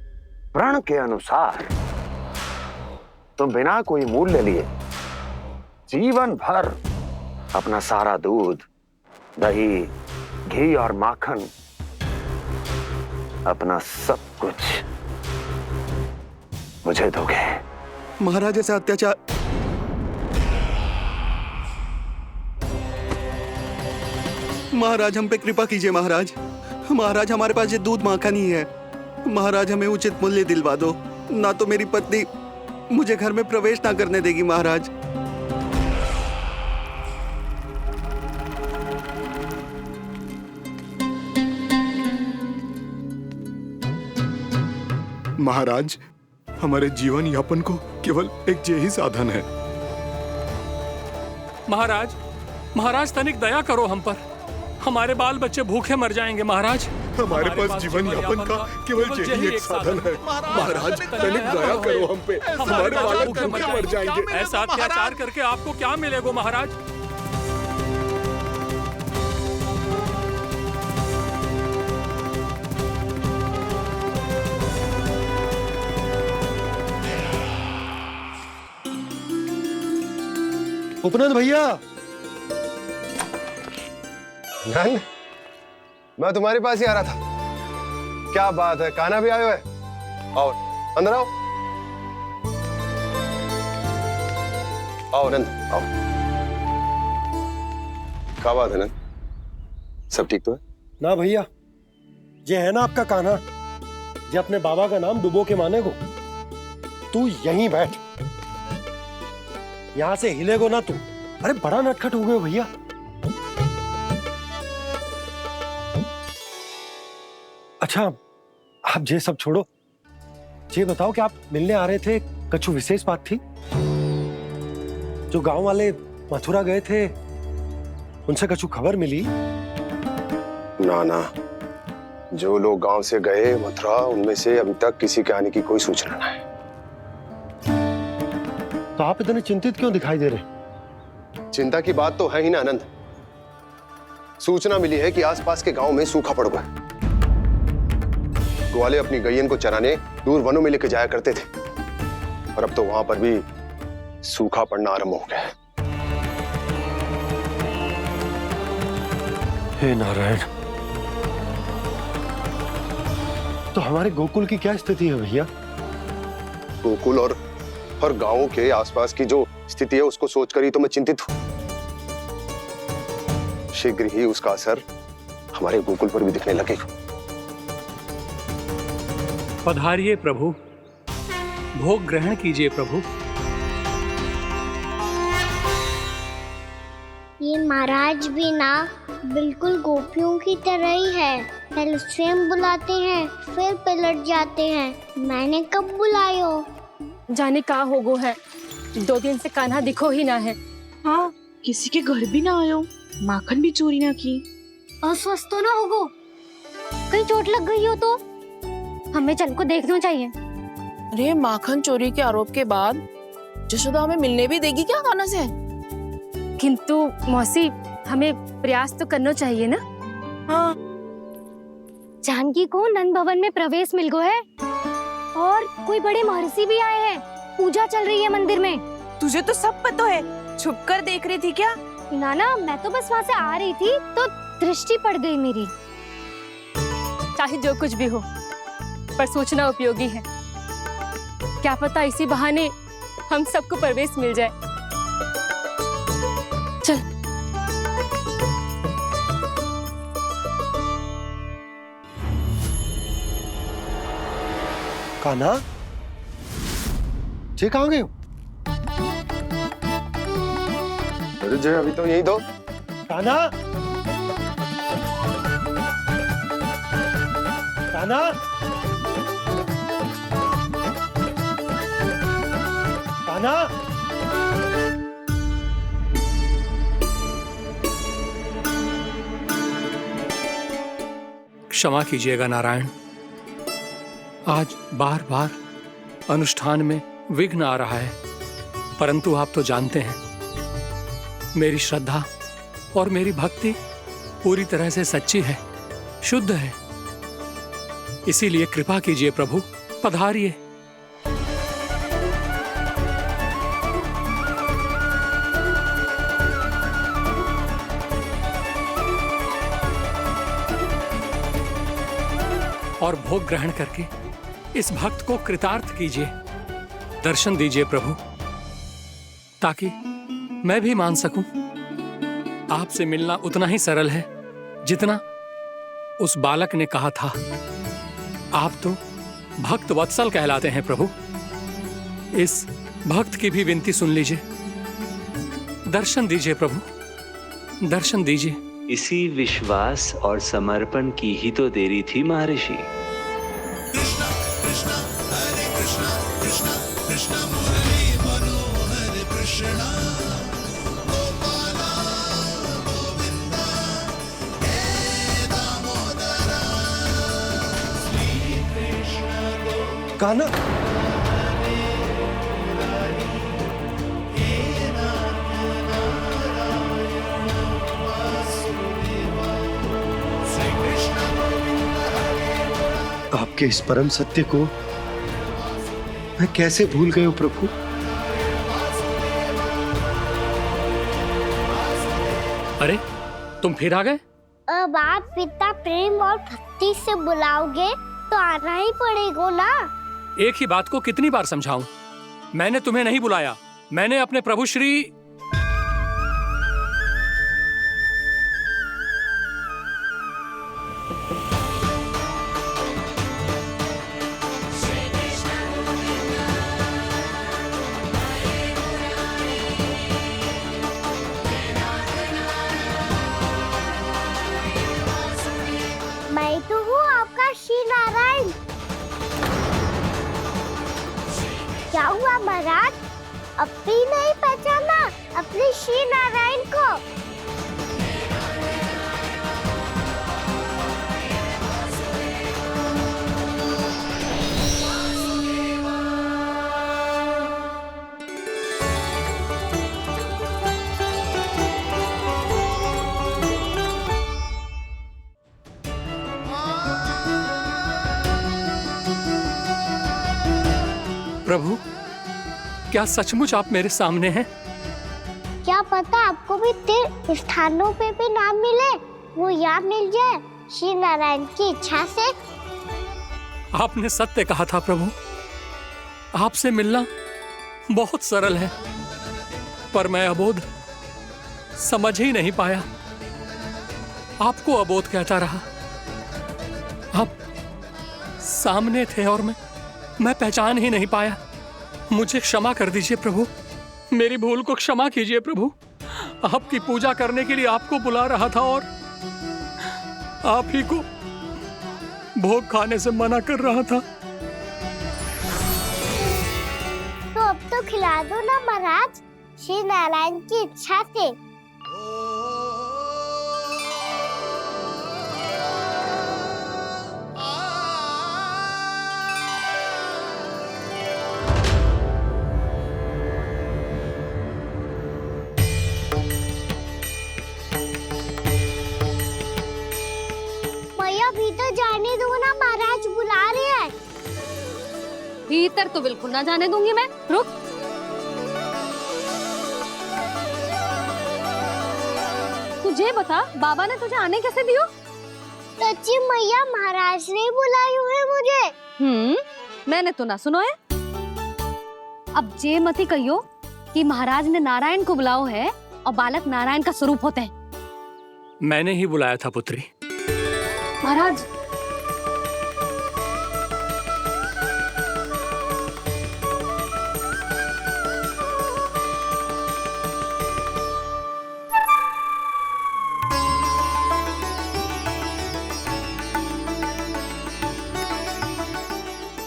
प्रण के अनुसार तुम बिना कोई मूल्य लिए जीवन भर अपना सारा दूध, दही, घी और माखन, अपना सब कुछ मुझे दोगे। महाराज ऐसा अत्याचार। महाराज हम पे कृपा कीजिए। महाराज, महाराज हमारे पास ये दूध माखन ही है। महाराज हमें उचित मूल्य दिलवा दो, ना तो मेरी पत्नी मुझे घर में प्रवेश ना करने देगी। महाराज महाराज, हमारे जीवन यापन को केवल एक यही साधन है। महाराज, महाराज तनिक दया करो हम पर। हमारे बाल बच्चे भूखे मर जाएंगे महाराज। हमारे पास जीवन यापन का केवल यही एक साधन है। महाराज तनिक दया करो हम पे, हमारे बालक भूखे मर जाएंगे। ऐसा अत्याचार करके आपको क्या मिलेगा महाराज? उपनंद भैया। नंद, मैं तुम्हारे पास ही आ रहा था। क्या बात है, कान्हा भी आयो है? आओ अंदर आओ। आओ नंद आओ। क्या बात है नंद, सब ठीक तो है? ना भैया, ये है ना आपका कान्हा, ये अपने बाबा का नाम डुबो के माने को। तू यहीं बैठ, यहां से हिलेगो ना तू। अरे बड़ा नटखट हो गए भैया। अच्छा आप ये सब छोड़ो, ये बताओ कि आप मिलने आ रहे थे, कछु विशेष बात थी? जो गांव वाले मथुरा गए थे उनसे कछु खबर मिली? ना ना, जो लोग गांव से गए मथुरा, उनमें से अभी तक किसी के आने की कोई सूचना नहीं। तो आप इतने चिंतित क्यों दिखाई दे रहे? चिंता की बात तो है ही ना आनंद। सूचना मिली है कि आसपास के गांव में सूखा पड़ गया। ग्वाले अपनी गैयन को चराने दूर वनों में लेके जाया करते थे, और अब तो वहां पर भी सूखा पड़ना आरंभ हो गया है। हे नारायण, तो हमारे गोकुल की क्या स्थिति है भैया? गोकुल और गांवों के आसपास की जो स्थिति है उसको सोचकर ही तो मैं चिंतित हूं। शीघ्र ही उसका असर हमारे गोकुल पर भी दिखने लगेगा। पधारिए प्रभु, भोग ग्रहण कीजिए प्रभु। ये महाराज भी ना बिल्कुल गोपियों की तरह ही है। पहले स्वयं बुलाते हैं, फिर पलट जाते हैं। मैंने कब बुलायो? जाने का होगो है, 2 दिन से कान्हा दिखो ही ना है। हाँ, किसी के घर भी ना आयो, माखन भी चोरी ना की। अस्वस्थ तो ना होगो, कहीं चोट लग गई हो तो हमें चल को देखना चाहिए। अरे माखन चोरी के आरोप के बाद जशोदा हमें मिलने भी देगी क्या कान्हा से? किंतु मौसी, हमें प्रयास तो करना चाहिए ना। हाँ, जानकी को नंद भवन में प्रवेश मिल गो है और कोई बड़े महर्षि भी आए हैं। पूजा चल रही है मंदिर में। तुझे तो सब पता है, छुप कर देख रही थी क्या? ना, मैं तो बस वहाँ से आ रही थी तो दृष्टि पड़ गई मेरी। चाहे जो कुछ भी हो, पर सूचना उपयोगी है। क्या पता इसी बहाने हम सबको प्रवेश मिल जाए। चल। कान्हा, जे कहाँ गए हो? अरे जय, अभी तो यही दो। कान्हा, कान्हा, कान्हा। क्षमा कीजिएगा नारायण, आज बार बार अनुष्ठान में विघ्न आ रहा है, परंतु आप तो जानते हैं मेरी श्रद्धा और मेरी भक्ति पूरी तरह से सच्ची है, शुद्ध है। इसीलिए कृपा कीजिए प्रभु, पधारिए। और भोग ग्रहण करके इस भक्त को कृतार्थ कीजिए। दर्शन दीजिए प्रभु, ताकि मैं भी मान सकूं। आपसे मिलना उतना ही सरल है जितना उस बालक ने कहा था। आप तो भक्त वत्सल कहलाते हैं प्रभु। इस भक्त की भी विनती सुन लीजिए। दर्शन दीजिए प्रभु, दर्शन दीजिए। इसी विश्वास और समर्पण की ही तो देरी थी महर्षि। कृष्णा कृष्णा कृष्णा गोपाला गोविंदा हे दामोदरा श्री कृष्ण कान्हा, आपके इस परम सत्य को मैं कैसे भूल गया प्रभु। अरे तुम फिर आ गए? अब आप इतना प्रेम और भक्ति से बुलाओगे तो आना ही पड़ेगा ना। एक ही बात को कितनी बार समझाऊं? मैंने तुम्हें नहीं बुलाया, मैंने अपने प्रभु श्री मैं तो हूँ आपका श्री नारायण। क्या हुआ महाराज, अब भी नहीं पहचाना अपने श्री नारायण को? प्रभु, क्या सचमुच आप मेरे सामने हैं? क्या पता आपको भी तीर्थ स्थानों पे भी नाम मिले, वो यहाँ मिल जाए श्री नारायण की इच्छा से। आपने सत्य कहा था प्रभु, आपसे मिलना बहुत सरल है, पर मैं अबोध समझ ही नहीं पाया। आपको अबोध कहता रहा। आप सामने थे और मैं पहचान ही नहीं पाया। मुझे क्षमा कर दीजिए प्रभु, मेरी भूल को क्षमा कीजिए प्रभु। आपकी पूजा करने के लिए आपको बुला रहा था और आप ही को भोग खाने से मना कर रहा था। तो अब तो खिला दो ना महाराज, श्री नारायण की इच्छा से। भीतर जाने दो ना, महाराज बुला रहे हैं। भीतर तो बिल्कुल ना जाने दूंगी मैं, रुक। तुझे बता, बाबा ने तुझे आने कैसे दियो? सच्ची मैया, महाराज ने बुलाई हुई मुझे। मैंने तो ना सुनो है। अब जे मती कहियो कि महाराज ने नारायण को बुलाओ है और बालक नारायण का स्वरूप होते हैं। मैंने ही बुलाया था पुत्री। महाराज,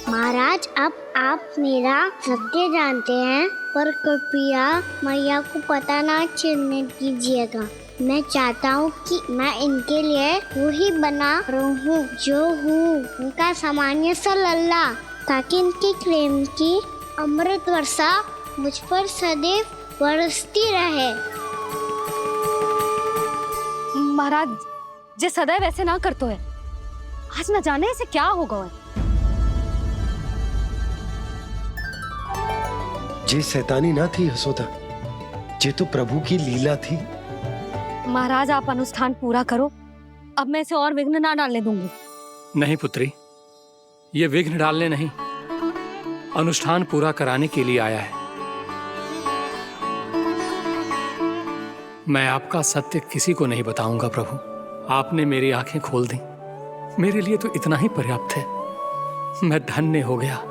महाराज, अब आप मेरा सत्य जानते हैं, पर कृपया मैया को पता ना चलने दीजिएगा। मैं चाहता हूँ कि मैं इनके लिए वही बना रहूँ जो हूँ, उनका सामान्य सा लल्ला, ताकि इनके प्रेम की अमृत वर्षा मुझ पर सदैव बरसती रहे। महाराज, जे सदैव ऐसे ना करतो है, आज न जाने इसे क्या होगा है। जे शैतानी ना थी यशोदा, जे तो प्रभु की लीला थी। महाराज, आप अनुष्ठान पूरा करो, अब मैं इसे और विघ्न ना डालने दूंगी। नहीं पुत्री, ये विघ्न डालने नहीं, अनुष्ठान पूरा कराने के लिए आया है। मैं आपका सत्य किसी को नहीं बताऊंगा प्रभु। आपने मेरी आंखें खोल दी, मेरे लिए तो इतना ही पर्याप्त है। मैं धन्य हो गया।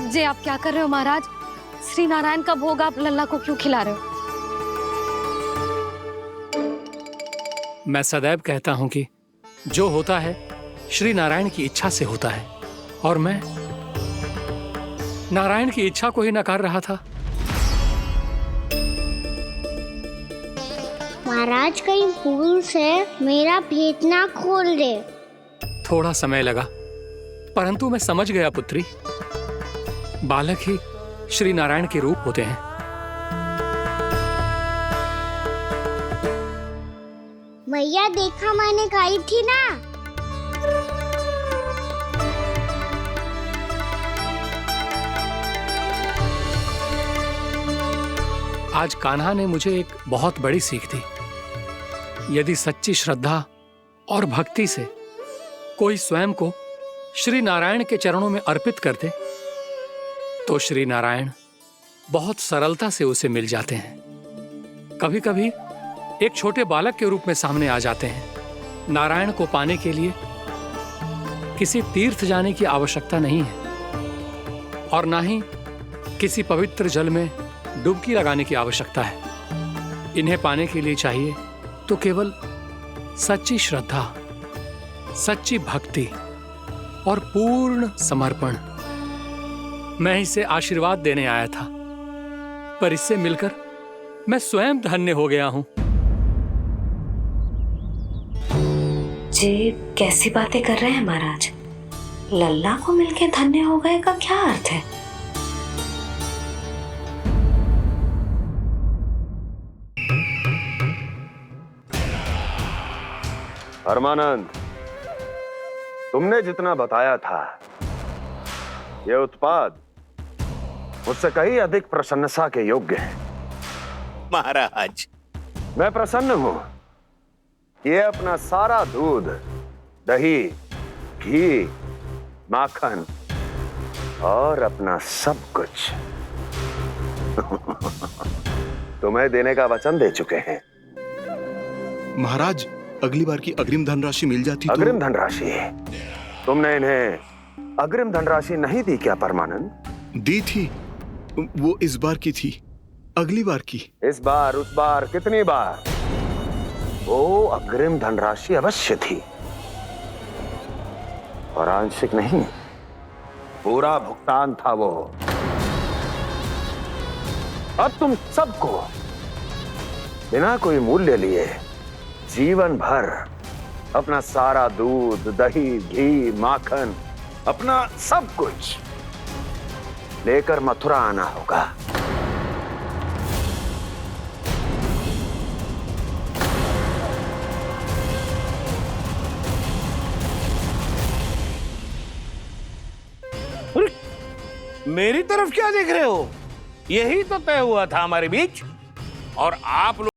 जे आप क्या कर रहे हो महाराज? श्री नारायण का भोग आप लल्ला को क्यों खिला रहे हो? मैं सदैव कहता हूं कि जो होता है श्री नारायण की इच्छा से होता है, और मैं नारायण की इच्छा को ही नकार रहा था। महाराज कहीं भूल से मेरा भेद ना खोल दे। थोड़ा समय लगा, परंतु मैं समझ गया पुत्री। बालक ही श्री नारायण के रूप होते हैं। भैया देखा मैंने कही थी ना। आज कान्हा ने मुझे एक बहुत बड़ी सीख दी। यदि सच्ची श्रद्धा और भक्ति से कोई स्वयं को श्री नारायण के चरणों में अर्पित कर दे, तो श्री नारायण बहुत सरलता से उसे मिल जाते हैं। कभी कभी एक छोटे बालक के रूप में सामने आ जाते हैं। नारायण को पाने के लिए किसी तीर्थ जाने की आवश्यकता नहीं है, और ना ही किसी पवित्र जल में डुबकी लगाने की आवश्यकता है। इन्हें पाने के लिए चाहिए तो केवल सच्ची श्रद्धा, सच्ची भक्ति और पूर्ण समर्पण। मैं इसे आशीर्वाद देने आया था, पर इससे मिलकर मैं स्वयं धन्य हो गया हूं। जी कैसी बातें कर रहे हैं महाराज? लल्ला को मिलके धन्य हो गए का क्या अर्थ है? परमानंद, तुमने जितना बताया था, यह उत्पाद मुझसे कहीं अधिक प्रशंसा के योग्य है। महाराज, मैं प्रसन्न हूं। ये अपना सारा दूध, दही, घी, माखन और अपना सब कुछ तुम्हें देने का वचन दे चुके हैं। महाराज, अगली बार की अग्रिम धनराशि मिल जाती तो। अग्रिम धनराशि? तुमने इन्हें अग्रिम धनराशि नहीं दी क्या परमानंद? दी थी, वो इस बार की थी, अगली बार की। इस बार, उस बार, कितनी बार? वो अग्रिम धनराशि अवश्य थी, और आंशिक नहीं, पूरा भुगतान था वो। अब तुम सबको बिना कोई मूल्य लिए जीवन भर अपना सारा दूध, दही, घी, माखन, अपना सब कुछ लेकर मथुरा आना होगा। मेरी तरफ क्या देख रहे हो? यही तो तय हुआ था हमारे बीच, और आप लोग